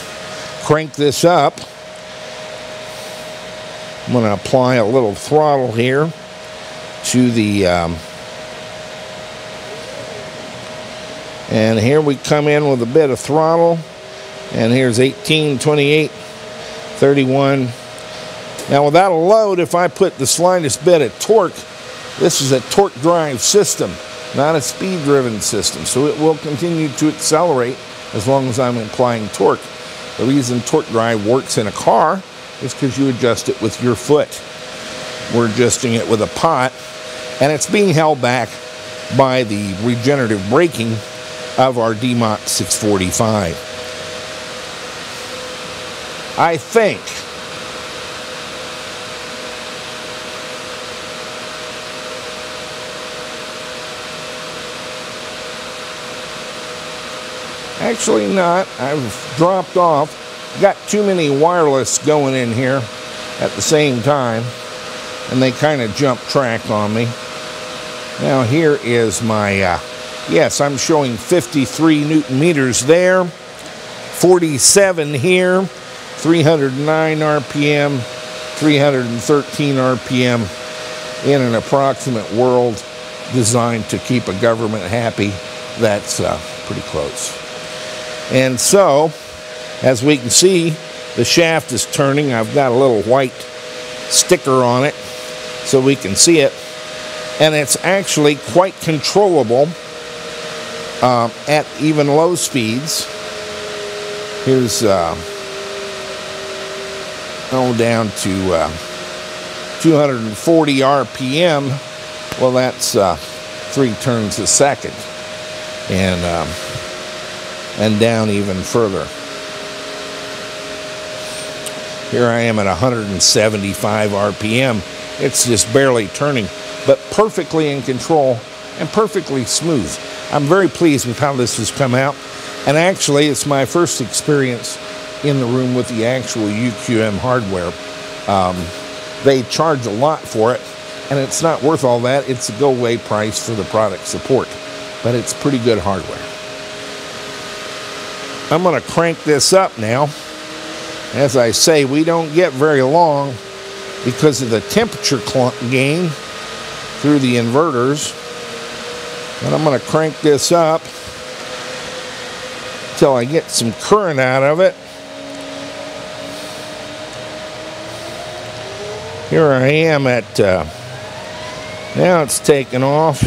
crank this up. I'm going to apply a little throttle here to the and here we come in with a bit of throttle, and here's 18, 28, 31. Now without a load, if I put the slightest bit of torque, this is a torque drive system, not a speed driven system, so it will continue to accelerate as long as I'm applying torque. The reason torque drive works in a car is because you adjust it with your foot. We're adjusting it with a pot, and it's being held back by the regenerative braking of our DMOT 645. I think actually not. I've dropped off. Got too many wireless going in here at the same time, and they kind of jump track on me. Now here is my, yes, I'm showing 53 Newton meters there, 47 here, 309 RPM, 313 RPM in an approximate world designed to keep a government happy. That's pretty close. And so, as we can see, the shaft is turning. I've got a little white sticker on it so we can see it. And it's actually quite controllable at even low speeds. Here's down to 240 RPM. Well, that's 3 turns a second. And down even further. Here I am at 175 RPM. It's just barely turning, but perfectly in control and perfectly smooth. I'm very pleased with how this has come out. And actually, it's my first experience in the room with the actual UQM hardware. They charge a lot for it, and it's not worth all that. It's a go-away price for the product support, but it's pretty good hardware. I'm going to crank this up now. As I say, we don't get very long because of the temperature gain through the inverters. But I'm going to crank this up until I get some current out of it. Here I am at, now it's taken off.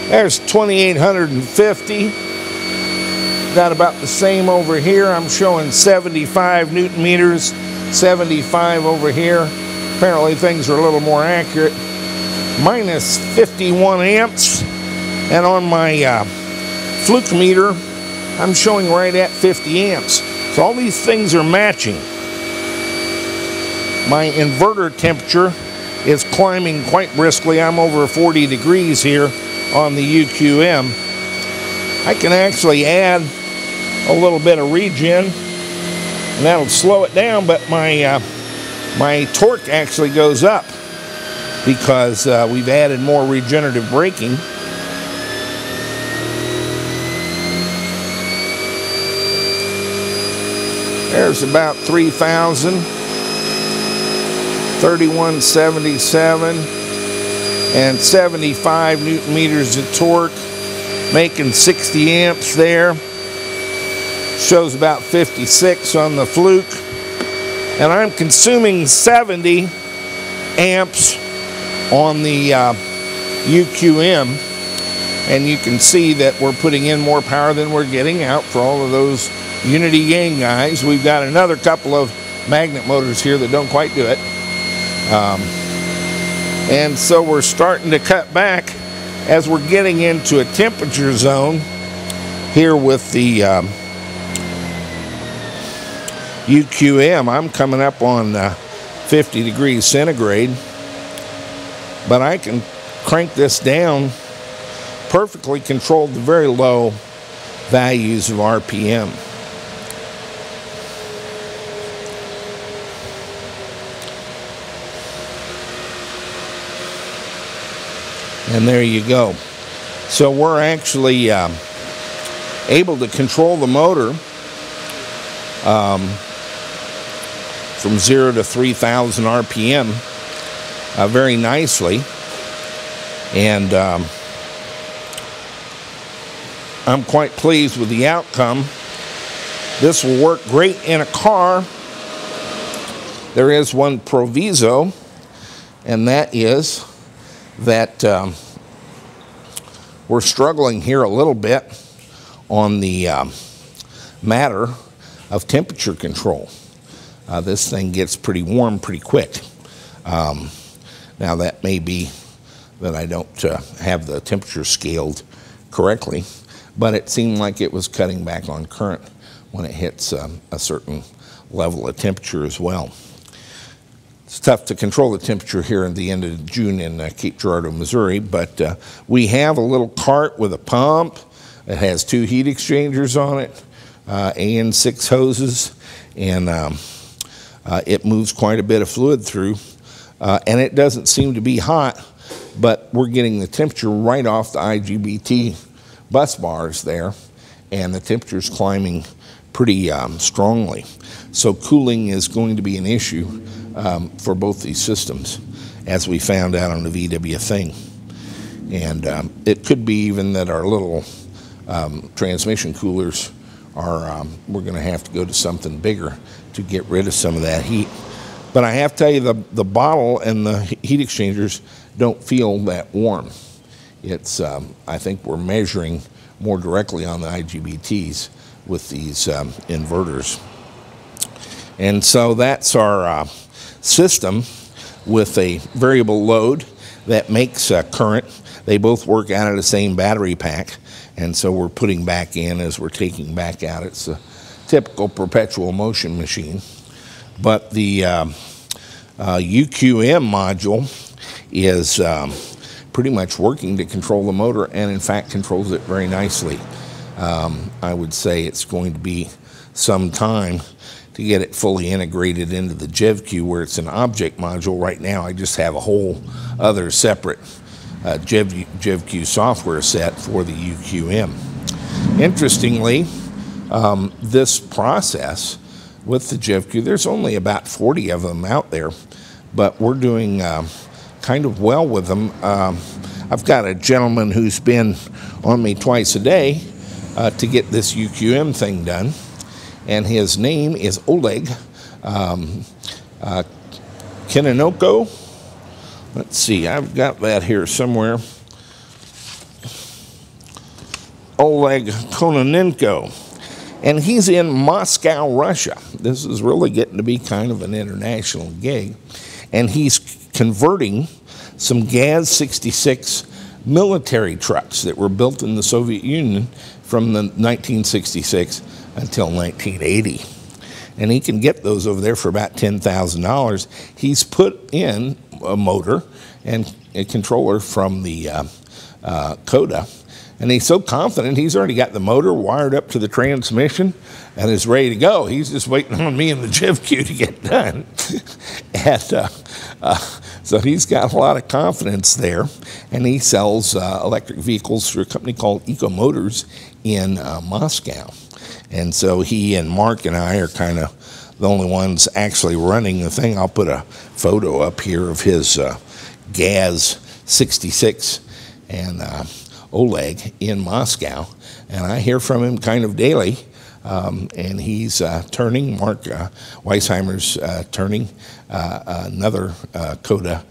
There's 2,850. Got about the same over here. I'm showing 75 Newton meters, 75 over here. Apparently things are a little more accurate. Minus 51 amps. And on my fluke meter, I'm showing right at 50 amps. So all these things are matching. My inverter temperature is climbing quite briskly. I'm over 40 degrees here on the UQM. I can actually add a little bit of regen, and that'll slow it down, but my torque actually goes up because we've added more regenerative braking. There's about 3,000, 3177, and 75 Newton meters of torque, making 60 amps there. Shows about 56 on the fluke. And I'm consuming 70 amps on the UQM. And you can see that we're putting in more power than we're getting out for all of those unity gain guys. We've got another couple of magnet motors here that don't quite do it. And so we're starting to cut back as we're getting into a temperature zone here with the UQM. I'm coming up on 50 degrees centigrade, but I can crank this down, perfectly controlled to very low values of RPM. And there you go. So we're actually able to control the motor from 0 to 3,000 RPM very nicely. And I'm quite pleased with the outcome. This will work great in a car. There is one proviso, and that is that we're struggling here a little bit on the matter of temperature control. This thing gets pretty warm pretty quick. Now that may be that I don't have the temperature scaled correctly, but it seemed like it was cutting back on current when it hits a certain level of temperature as well. It's tough to control the temperature here at the end of June in Cape Girardeau, Missouri, but we have a little cart with a pump. It has 2 heat exchangers on it, and 6 hoses, and it moves quite a bit of fluid through, and it doesn't seem to be hot, but we're getting the temperature right off the IGBT bus bars there, and the temperature's climbing pretty strongly. So cooling is going to be an issue for both these systems, as we found out on the VW thing. And it could be even that our little transmission coolers are, we're going to have to go to something bigger to get rid of some of that heat. But I have to tell you, the bottle and the heat exchangers don't feel that warm. It's, I think we're measuring more directly on the IGBTs with these inverters. And so that's our system. with a variable load that makes current. They both work out of the same battery pack, and so we're putting back in as we're taking back out. It's a typical perpetual motion machine. But the UQM module is pretty much working to control the motor, and in fact controls it very nicely. I would say it's going to be some time to get it fully integrated into the GEVCU, where it's an object module. Right now I just have a whole other separate GEVCU software set for the UQM. Interestingly, this process with the GEVCU, there's only about 40 of them out there, but we're doing kind of well with them. I've got a gentleman who's been on me twice a day to get this UQM thing done, and his name is Oleg Kinenoko. Let's see, I've got that here somewhere. Oleg Kononenko. And he's in Moscow, Russia. This is really getting to be kind of an international gig. And he's converting some GAZ-66 military trucks that were built in the Soviet Union from the 1966 until 1980. And he can get those over there for about $10,000. He's put in a motor and a controller from the CODA. And he's so confident, he's already got the motor wired up to the transmission and is ready to go. He's just waiting on me and the GEVCU to get done. And so he's got a lot of confidence there. And he sells electric vehicles through a company called Eco Motors in Moscow. And so he and Mark and I are kind of the only ones actually running the thing. I'll put a photo up here of his GAZ-66 and Oleg in Moscow, and I hear from him kind of daily, and he's turning, Mark Weisheimer's turning another CODA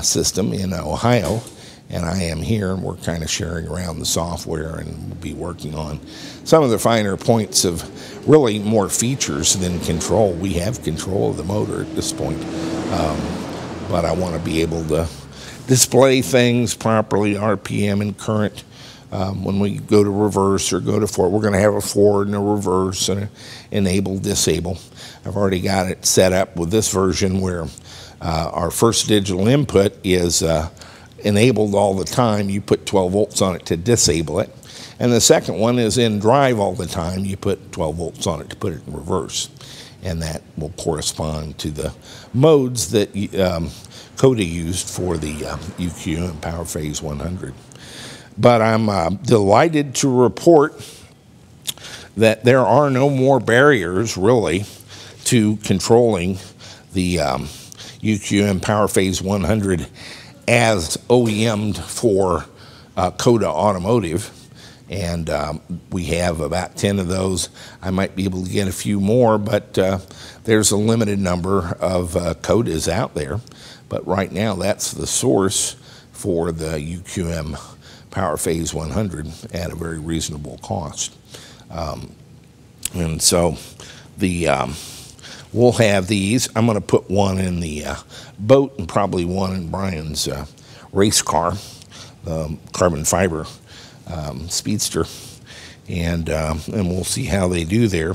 system in Ohio, and I am here, and we're kind of sharing around the software, and we'll be working on some of the finer points of really more features than control. We have control of the motor at this point, but I want to be able to display things properly, RPM and current. When we go to reverse or go to forward, we're going to have a forward and a reverse and an enable, disable. I've already got it set up with this version where our first digital input is enabled all the time. You put 12 volts on it to disable it. And the second one is in drive all the time. You put 12 volts on it to put it in reverse. And that will correspond to the modes that CODA used for the UQM Powerphase 100. But I'm delighted to report that there are no more barriers, really, to controlling the UQM Powerphase 100 as OEM'd for CODA Automotive. And we have about 10 of those. I might be able to get a few more, but there's a limited number of CODAs out there. But right now, that's the source for the UQM Powerphase 100 at a very reasonable cost. And so we'll have these. I'm going to put one in the boat and probably one in Brian's race car, the carbon fiber Speedster, and we'll see how they do there.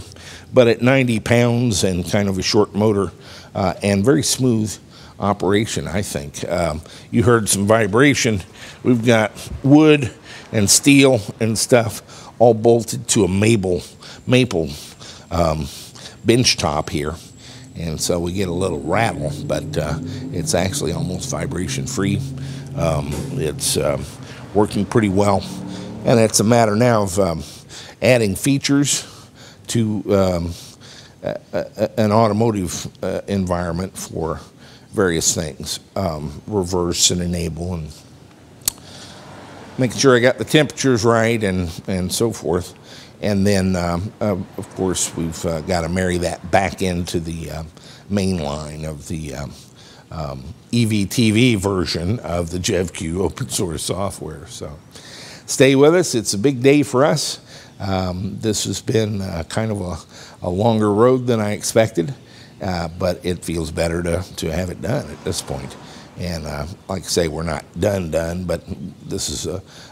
But at 90 pounds and kind of a short motor and very smooth operation, I think. You heard some vibration. We've got wood and steel and stuff all bolted to a maple bench top here, and so we get a little rattle, but it's actually almost vibration free. It's working pretty well, and it's a matter now of adding features to an automotive environment for various things, reverse and enable, and making sure I got the temperatures right and so forth. And then, of course, we've got to marry that back into the main line of the EVTV version of the GEVCU open source software. So stay with us. It's a big day for us. This has been kind of a longer road than I expected. but it feels better to have it done at this point. And like I say, we're not done, but this is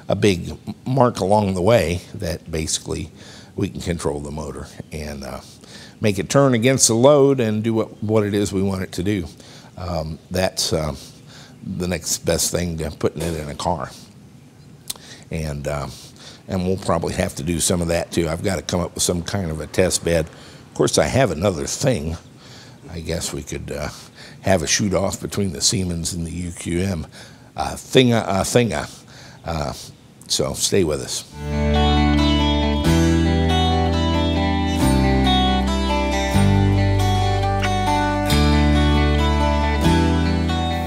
a big mark along the way that basically we can control the motor and make it turn against the load and do what it is we want it to do. That's the next best thing to putting it in a car. And we'll probably have to do some of that too. I've got to come up with some kind of a test bed. Of course, I have another thing. I guess we could have a shoot-off between the Siemens and the UQM. Thinga. So stay with us.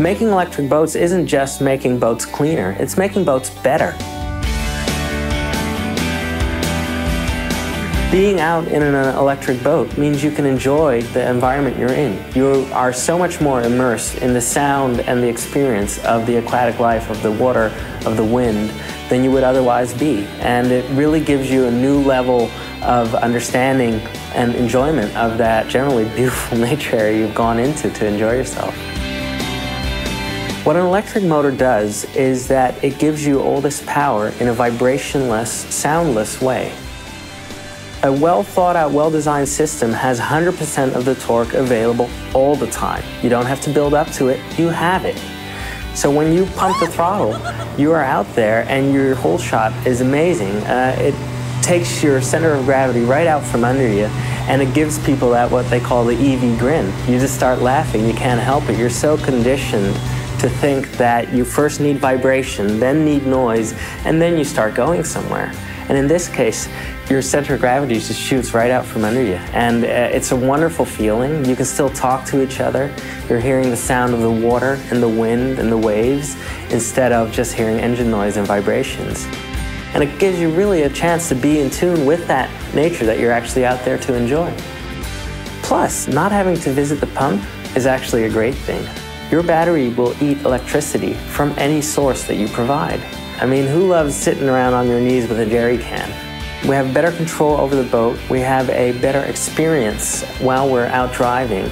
Making electric boats isn't just making boats cleaner, it's making boats better. Being out in an electric boat means you can enjoy the environment you're in. You are so much more immersed in the sound and the experience of the aquatic life, of the water, of the wind, than you would otherwise be. And it really gives you a new level of understanding and enjoyment of that generally beautiful nature area you've gone into to enjoy yourself. What an electric motor does is that it gives you all this power in a vibrationless, soundless way. A well-thought-out, well-designed system has 100% of the torque available all the time. You don't have to build up to it, you have it. So when you pump the throttle, you are out there and your whole shot is amazing. It takes your center of gravity right out from under you, and it gives people that what they call the EV grin. You just start laughing, you can't help it. You're so conditioned to think that you first need vibration, then need noise, and then you start going somewhere. And in this case, your center of gravity just shoots right out from under you. And it's a wonderful feeling. You can still talk to each other. You're hearing the sound of the water and the wind and the waves instead of just hearing engine noise and vibrations. And it gives you really a chance to be in tune with that nature that you're actually out there to enjoy. Plus, not having to visit the pump is actually a great thing. Your battery will eat electricity from any source that you provide. I mean, who loves sitting around on your knees with a jerry can? We have better control over the boat. We have a better experience while we're out driving.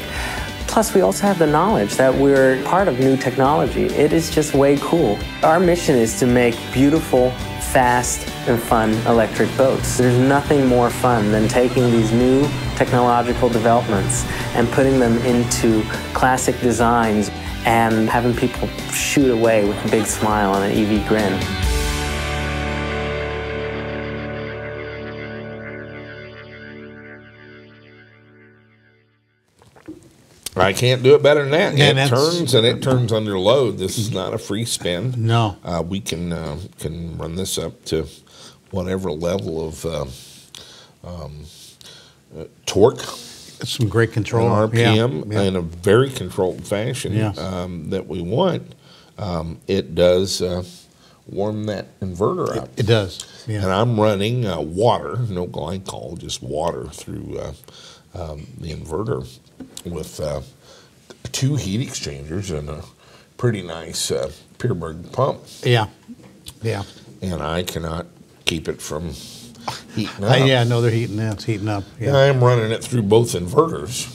Plus, we also have the knowledge that we're part of new technology. It is just way cool. Our mission is to make beautiful, fast, and fun electric boats. There's nothing more fun than taking these new technological developments and putting them into classic designs and having people shoot away with a big smile and an EV grin. I can't do it better than that. Yeah, It turns, and it turns under load. This is not a free spin. No. We can run this up to whatever level of torque. Some great control. And RPM Yeah. in a very controlled fashion Yes. that we want. It does warm that inverter up. It does. Yeah. And I'm running water, no glycol, just water through the inverter with 2 heat exchangers and a pretty nice Pierberg pump. Yeah. Yeah. And I cannot keep it from heating up. Yeah, no, they're heating up. It's heating up. And Yeah. I'm running it through both inverters.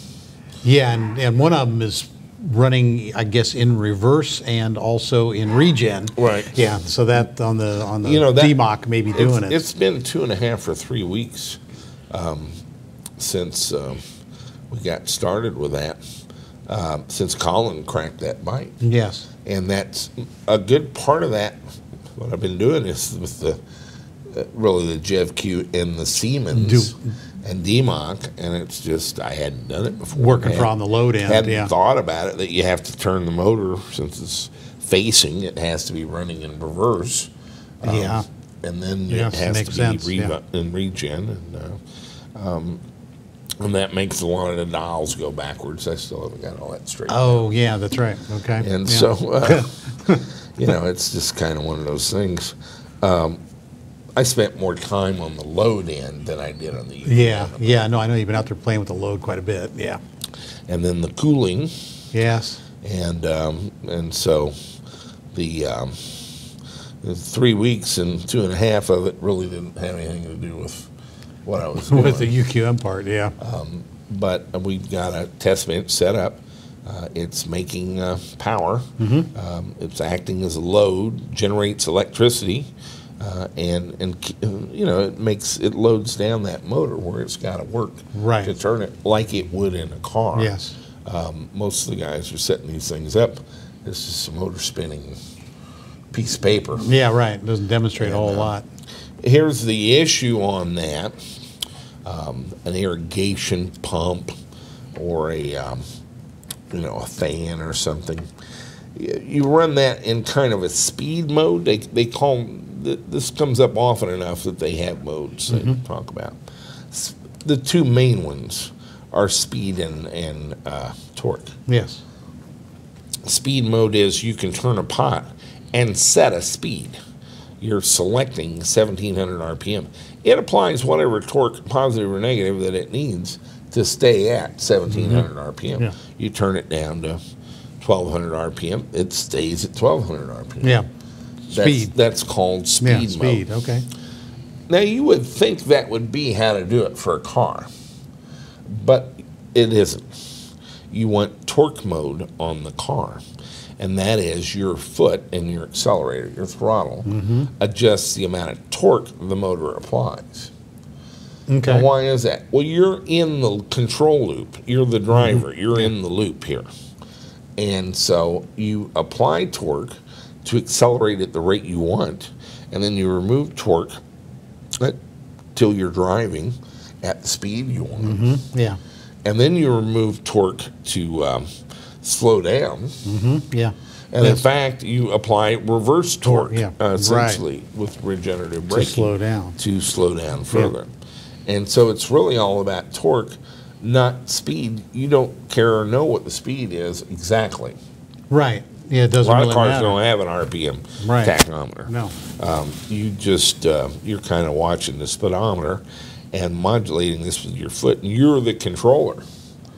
Yeah, and one of them is running, I guess, in reverse and also in regen. Right. Yeah. So that on the that, DMOC may be doing it. It's been 2.5 or 3 weeks since we got started with that. Since Colin cracked that bite. Yes. And that's a good part of that. What I've been doing is with the really the GEVCU and the Siemens and DMOC, and it's just I hadn't done it before. Working from the load end. Hadn't thought about it that you have to turn the motor since it's facing. It has to be running in reverse. Yeah. And then Yes, it has makes to sense, be yeah. in regen, and that makes a lot of the dials go backwards. I still haven't got all that straight. Oh, yeah, that's right. Okay. And yeah. so, it's just kind of one of those things. I spent more time on the load end than I did on the Yeah, yeah. No, I know you've been out there playing with the load quite a bit. Yeah. And then the cooling. Yes. And so the 3 weeks and 2.5 of it really didn't have anything to do with what I was doing. With the UQM part, yeah. but we've got a test bench set up. It's making power. It's acting as a load, generates electricity, and it loads down that motor where it's got to work to turn it like it would in a car. Yes. Most of the guys are setting these things up. This is a motor spinning piece of paper. Yeah, right. It doesn't demonstrate a whole lot. Here's the issue on that. An irrigation pump or a fan or something. You run that in kind of a speed mode. They call this comes up often enough that they have modes they talk about. The two main ones are speed and torque. Yes. Speed mode is you can turn a pot and set a speed. You're selecting 1700 RPM. It applies whatever torque, positive or negative, that it needs to stay at 1700 RPM. Yeah. You turn it down to 1200 RPM, it stays at 1200 RPM. Yeah. Speed. That's called speed mode. Speed, okay. Now, you would think that would be how to do it for a car, but it isn't. You want torque mode on the car, and that is your foot and your accelerator, your throttle, adjusts the amount of torque the motor applies. Okay. Now, why is that? Well, you're in the control loop. You're the driver. You're in the loop here. And so you apply torque to accelerate at the rate you want, and then you remove torque till you're driving at the speed you want. Yeah. And then you remove torque to slow down. Yeah. And in fact, you apply reverse torque, essentially, Right. with regenerative braking. To slow down. Further. And so it's really all about torque, not speed. You don't care or know what the speed is exactly. Right. Yeah, it doesn't really matter. A lot of cars don't have an RPM tachometer. No. You just, you're kind of watching the speedometer and modulating this with your foot, and you're the controller.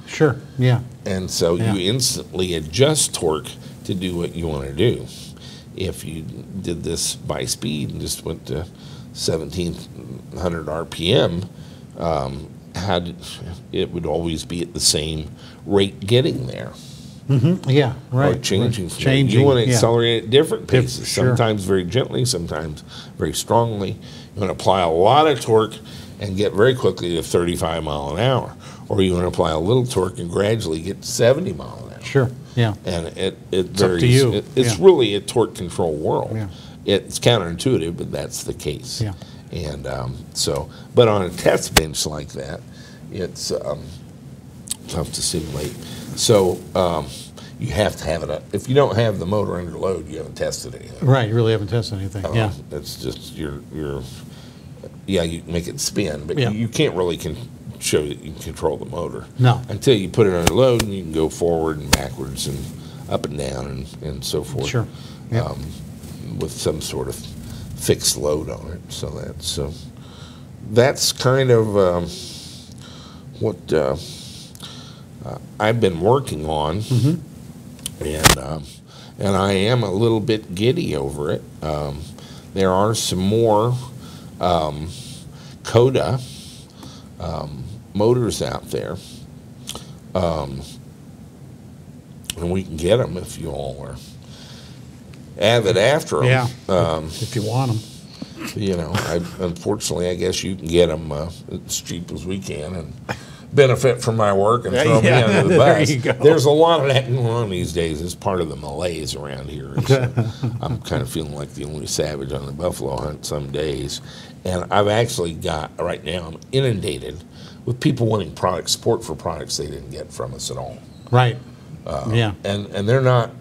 Sure, yeah. And so you instantly adjust torque to do what you want to do. If you did this by speed and just went to 1700 RPM, it would always be at the same rate getting there. Yeah, right. Or changing. Changing. You want to accelerate at different paces, Sure. sometimes very gently, sometimes very strongly. You want to apply a lot of torque and get very quickly to 35 mile an hour. Or you want to apply a little torque and gradually get to 70 mile an hour. Sure, yeah. And it It's varies. up to you. It's really a torque control world. Yeah. It's counterintuitive, but that's the case. Yeah. And but on a test bench like that, it's tough to simulate. So you have to have it. If you don't have the motor under load, you haven't tested anything. Right, you really haven't tested anything. Yeah. It's just you can make it spin, but Yeah. you can't really show that you can control the motor. No. Until you put it under load, and you can go forward and backwards and up and down and so forth. Sure. Yep. With some sort of fixed load on it. So that's kind of what I've been working on, and I am a little bit giddy over it. There are some more CODA motors out there, and we can get them if you all are avid after them. Yeah, if you want them. Unfortunately, I guess you can get them as cheap as we can and benefit from my work and throw me under the bus. There you go. There's a lot of that going on these days. It's part of the malaise around here. I'm kind of feeling like the only savage on the buffalo hunt some days. And I've actually got, right now, I'm inundated with people wanting product support for products they didn't get from us at all. Right. Yeah. And they're not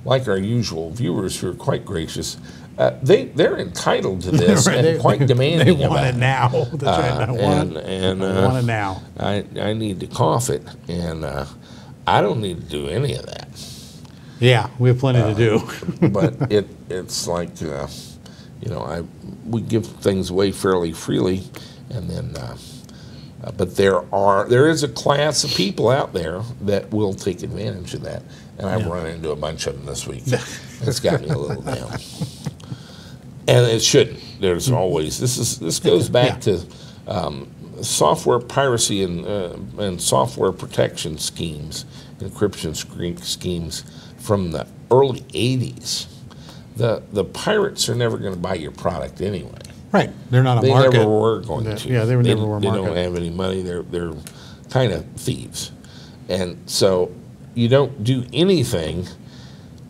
like our usual viewers who are quite gracious. They're entitled to this and quite demanding. They want about it now. That's right. I want it now. I need to cough it, and I don't need to do any of that. Yeah, we have plenty to do. But it's like we give things away fairly freely, and then. But there is a class of people out there that will take advantage of that, and I've run into a bunch of them this week. It's got me a little down, and it shouldn't. There's always this goes back to software piracy and software protection schemes, encryption schemes from the early 80s. The pirates are never going to buy your product anyway. Right, they're not a they market. They never were going to. Yeah, they never were a They market. don't have any money. They're kind of thieves, and so you don't do anything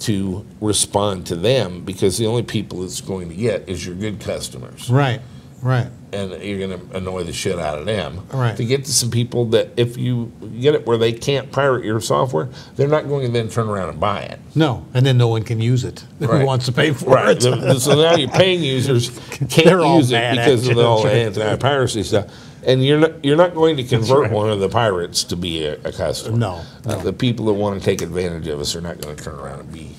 to respond to them, because the only people it's going to get is your good customers. Right, right. And you're going to annoy the shit out of them. Right. To get to some people that if you get it where they can't pirate your software, they're not going to then turn around and buy it. No, and then no one can use it. Right. Who wants to pay for Right. it? So now your paying users can't They're all use it mad because at of you. all the anti-piracy stuff. And you're not going to convert one of the pirates to be a customer. No. The people that want to take advantage of us are not going to turn around and be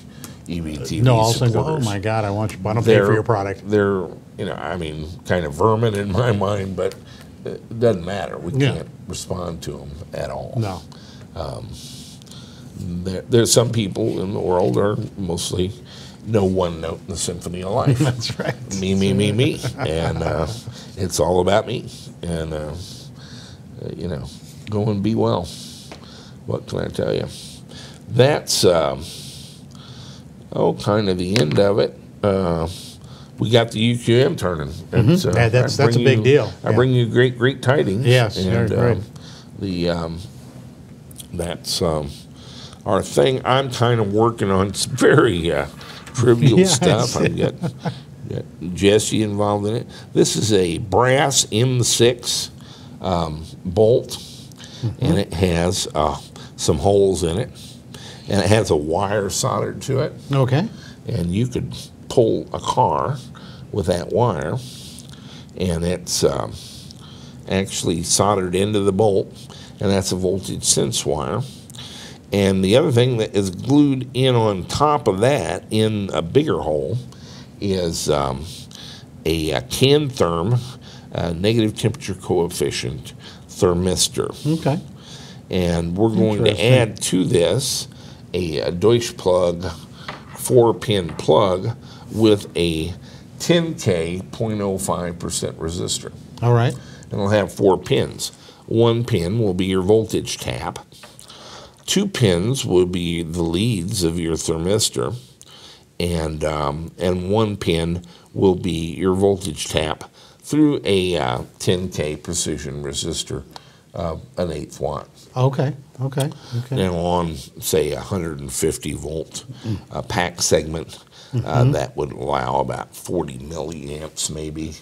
EVTV No, all of a sudden go, oh supporters. my God, I want to pay for your product. They're, I mean, kind of vermin in my mind, but it doesn't matter. We can't respond to them at all. No. There's some people in the world that are mostly no one note in the symphony of life. That's right. Me, me, me, me. And it's all about me. And, go and be well. What can I tell you? That's, kind of the end of it. We got the UQM turning. That's a big deal. I bring you great tidings. Yes, and, great. That's our thing. I'm kind of working on some very trivial stuff. I've got Jesse involved in it. This is a brass M6 bolt, and it has some holes in it, and it has a wire soldered to it. Okay. And you could pull a car with that wire, and it's actually soldered into the bolt, and that's a voltage sense wire. And the other thing that is glued in on top of that in a bigger hole is a CAN-therm, negative temperature coefficient thermistor. Okay. And we're going to add to this a Deutsch plug 4-pin plug with a 10K 0.05% resistor. All right. And it'll have 4 pins. 1 pin will be your voltage tap. 2 pins will be the leads of your thermistor, and 1 pin will be your voltage tap through a 10K precision resistor, an 1/8 watt. Okay. Now on, say, 150 volt pack segment, that would allow about 40 milliamps maybe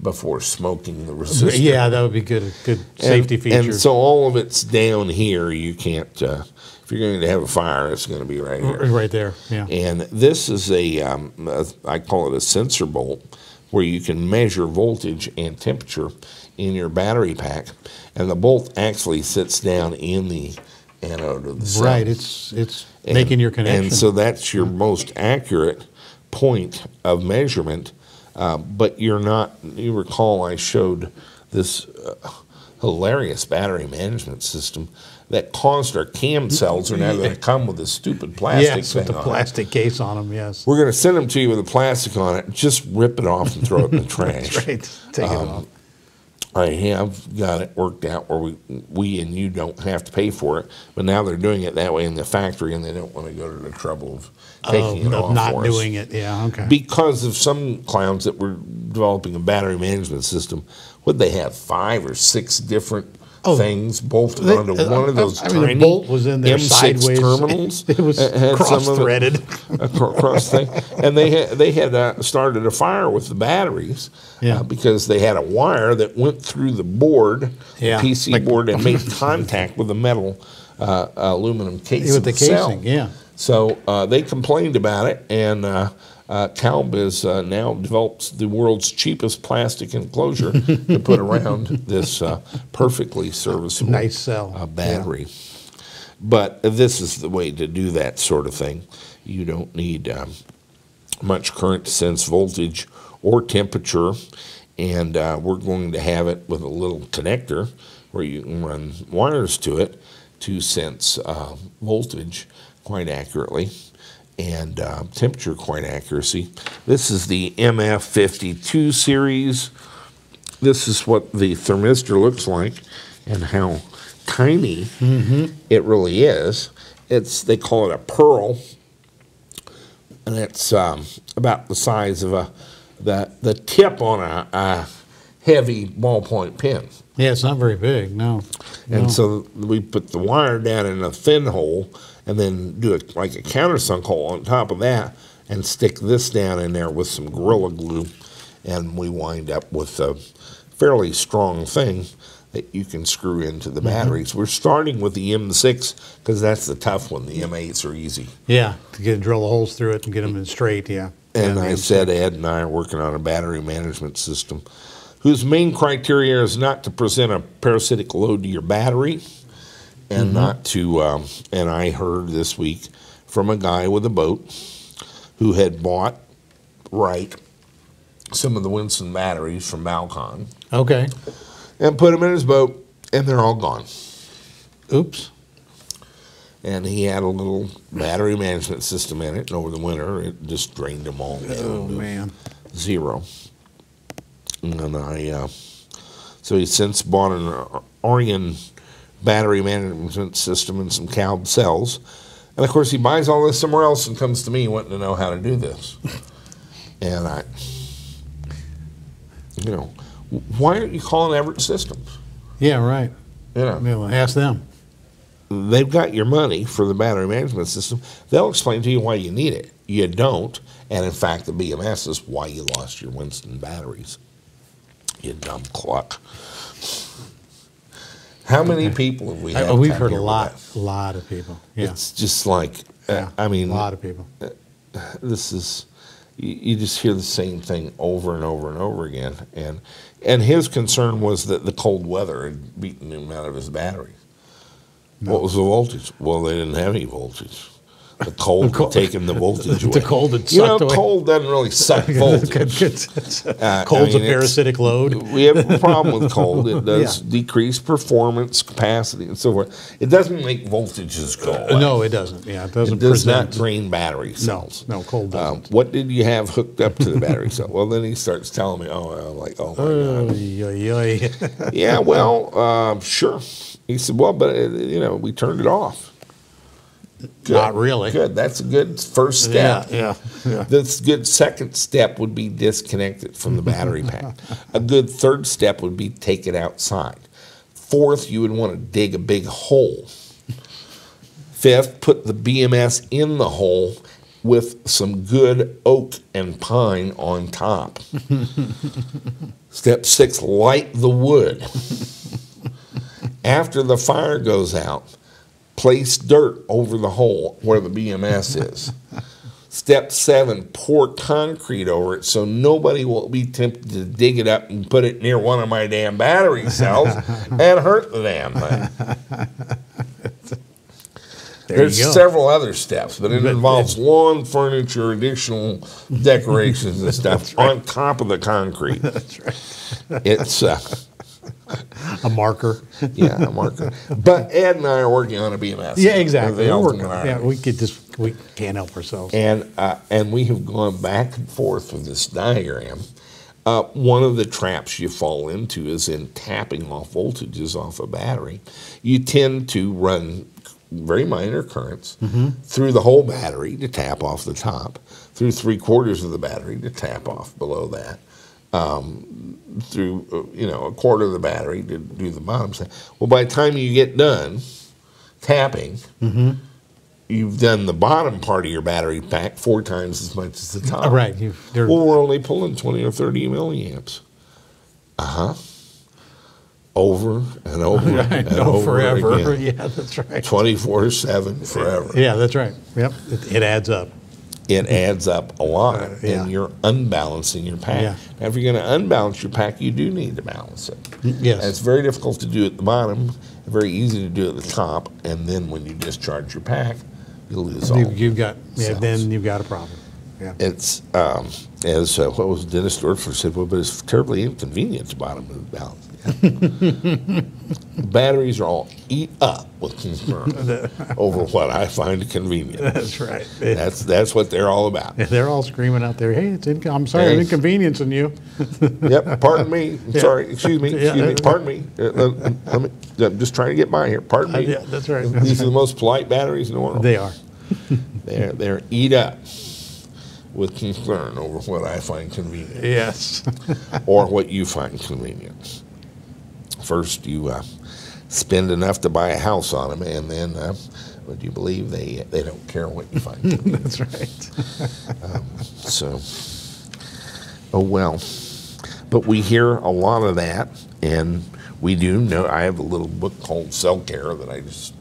before smoking the resistor. Yeah, that would be good safety feature. And so all of it's down here. You can't, if you're going to have a fire, it's going to be right here. Right there, yeah. And this is I call it a sensor bolt, where you can measure voltage and temperature in your battery pack. And the bolt actually sits down in the anode of the cell. Right, it's making your connection. And so that's your most accurate point of measurement. But you're not, you recall I showed this hilarious battery management system that caused our cam cells are now going to come with a stupid plastic thing with the on plastic case on them, yes. We're going to send them to you with a plastic on it. Just rip it off and throw it in the trash. That's right. Take it off. I have got it worked out where we and you don't have to pay for it, but now they're doing it that way in the factory, and they don't want to go to the trouble of taking it off not for doing us. it, yeah, okay. Because of some clowns that were developing a battery management system, would they have 5 or 6 different things bolted onto one of those tiny the bolt was in there M6 sideways. terminals? It was cross-threaded. Cross thing, and they had started a fire with the batteries because they had a wire that went through the board, the PC board, and made contact with the metal aluminum casing. With the casing, yeah. So they complained about it, and Kalb has now developed the world's cheapest plastic enclosure to put around this perfectly serviceable nice cell battery. Yeah. But this is the way to do that sort of thing. You don't need much current to sense voltage or temperature, and we're going to have it with a little connector where you can run wires to it to sense voltage quite accurately and temperature quite accuracy. This is the MF52 series, this is what the thermistor looks like and how tiny it really is. They call it a pearl, and it's about the size of the tip on a heavy ballpoint pen. Yeah, it's not very big, no. And so we put the wire down in a thin hole and then do it like a countersunk hole on top of that and stick this down in there with some Gorilla Glue, and we wind up with a fairly strong thing that you can screw into the batteries. We're starting with the M6 because that's the tough one. The M8s are easy. Yeah, to drill the holes through it and get them in straight, yeah. And I said Ed and I are working on a battery management system whose main criteria is not to present a parasitic load to your battery and not to, and I heard this week from a guy with a boat who had bought, some of the Winston batteries from Balcon. Okay. And put them in his boat, and they're all gone. Oops. And he had a little battery management system in it, and over the winter, it just drained them all down. Oh, man. Zero. And so he's since bought an Orion battery management system and some CODA cells. And, of course, he buys all this somewhere else and comes to me wanting to know how to do this. And why aren't you calling Everett Systems? Yeah, right. Ask them. They've got your money for the battery management system. They'll explain to you why you need it. You don't. And, in fact, the BMS is why you lost your Winston batteries. You dumb cluck. How many people have we had? We've heard a lot of people. Yeah. It's just like, I mean. A lot of people. This is, you just hear the same thing over and over and over again. And his concern was that the cold weather had beaten him out of his battery. No. What was the voltage? Well, they didn't have any voltage. The cold had taken the voltage away. The cold had sucked away. Cold doesn't really suck voltage. Cold's a parasitic load. We have a problem with cold. It does decrease performance, capacity, and so forth. It doesn't make voltages go away. No, it doesn't. Yeah, it doesn't. It does not drain battery cells. No, cold doesn't. What did you have hooked up to the battery cell? Well, then he starts telling me, I'm like, oh, my God. Yeah, well, sure. He said, well, but, we turned it off. Good. Not really. Good. That's a good first step. Yeah. That's a good second step would be disconnect it from the battery pack. A good third step would be take it outside. Fourth, you would want to dig a big hole. Fifth, put the BMS in the hole with some good oak and pine on top. Step 6, light the wood. After the fire goes out, place dirt over the hole where the BMS is. Step 7, pour concrete over it so nobody will be tempted to dig it up and put it near one of my damn battery cells and hurt the damn thing. There's several other steps, but it involves lawn furniture, additional decorations and stuff on top of the concrete. That's right. It's a marker. Yeah, a marker. But Ed and I are working on a BMS. Yeah, exactly. We can't help ourselves. And we have gone back and forth with this diagram. One of the traps you fall into is in tapping off voltages off a battery. You tend to run very minor currents through the whole battery to tap off the top, through 3/4 of the battery to tap off below that. Through a quarter of the battery to do the bottom side. Well, by the time you get done tapping, you've done the bottom part of your battery pack 4 times as much as the top. Right. Well, we're only pulling 20 or 30 milliamps. Over and over and over forever. again. Yeah, that's right. 24/7 forever. Yeah, that's right. Yep, it adds up. It adds up a lot, and you're unbalancing your pack. Yeah. Now, if you're going to unbalance your pack, you do need to balance it. Yes. And it's very difficult to do at the bottom, very easy to do at the top, and then when you discharge your pack, you lose all. Then you've got a problem. Yeah. It's as what was Dennis Dorfler said, well, but it's terribly inconvenient to bottom balance. Batteries are all eat up with concern over what I find convenient. That's right. That's what they're all about. They're all screaming out there, "Hey, I'm sorry, I'm inconveniencing you." Yep. Pardon me. Yeah. Sorry. Excuse me. Excuse me. Pardon me. I'm just trying to get by here. Pardon me. Yeah, that's right. These are the most polite batteries in the world. They are. They're eat up with concern over what I find convenient. Yes. Or what you find convenient. First, you spend enough to buy a house on them, and then, would you believe they don't care what you find convenient. That's right. Oh well. But we hear a lot of that, and we do know. I have a little book called Cell Care that I just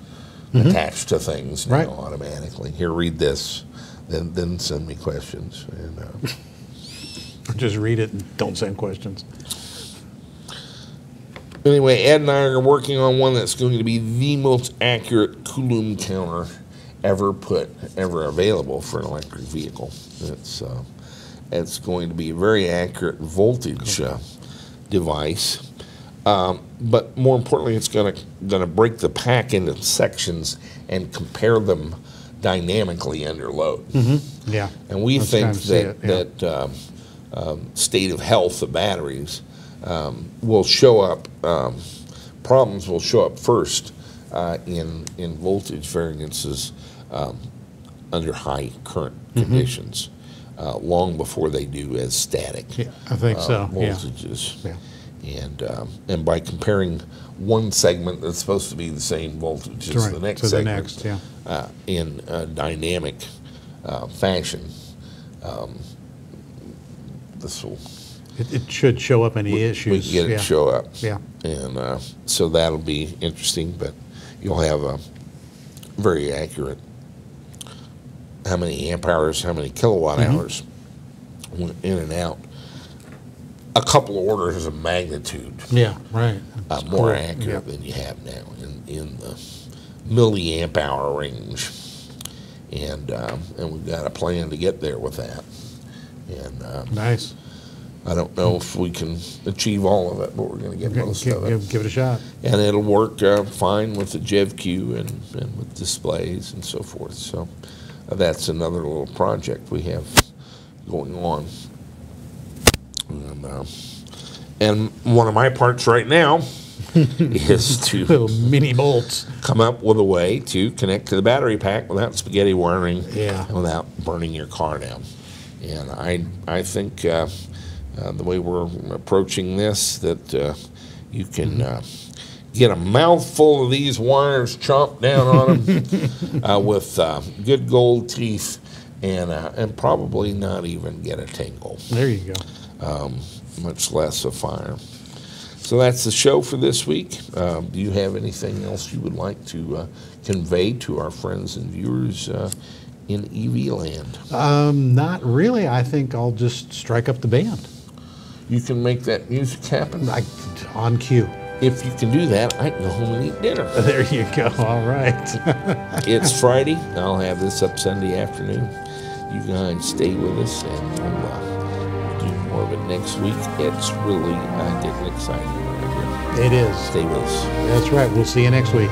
attach to things now automatically. Here, read this, then send me questions. And just read it and don't send questions. Anyway, Ed and I are working on one that's going to be the most accurate Coulomb counter ever available for an electric vehicle. It's going to be a very accurate voltage device, but more importantly, it's going to break the pack into sections and compare them dynamically under load. Yeah, and we think that state of health of batteries will show up. Problems will show up first in voltage variances under high current conditions, long before they do as static. Yeah, I think so. Voltages. Yeah. And by comparing one segment that's supposed to be the same voltage as the next segment in a dynamic fashion, this will. It should show up any issues. We can get it to show up. Yeah. And so that'll be interesting, but you'll have a very accurate how many amp hours, how many kilowatt hours went in and out. A couple of orders of magnitude. Yeah, right. More accurate than you have now in the milliamp hour range. And we've got a plan to get there with that. And nice. I don't know if we can achieve all of it, but we're going to get most of it. Give it a shot. And it'll work fine with the GEVCU and with displays and so forth. So that's another little project we have going on. And one of my parts right now is to little mini bolts. Come up with a way to connect to the battery pack without spaghetti wiring and without burning your car down. And I think the way we're approaching this, that you can get a mouthful of these wires chomped down on them with good gold teeth and probably not even get a tingle. There you go. Much less a fire. So that's the show for this week. Do you have anything else you would like to convey to our friends and viewers in EV land? Not really. I think I'll just strike up the band. You can make that music happen? On cue. If you can do that, I can go home and eat dinner. There you go. All right. It's Friday. I'll have this up Sunday afternoon. You guys stay with us, and we'll do more of it next week. It's really getting exciting right here. It is. Stay with us. That's right. We'll see you next week.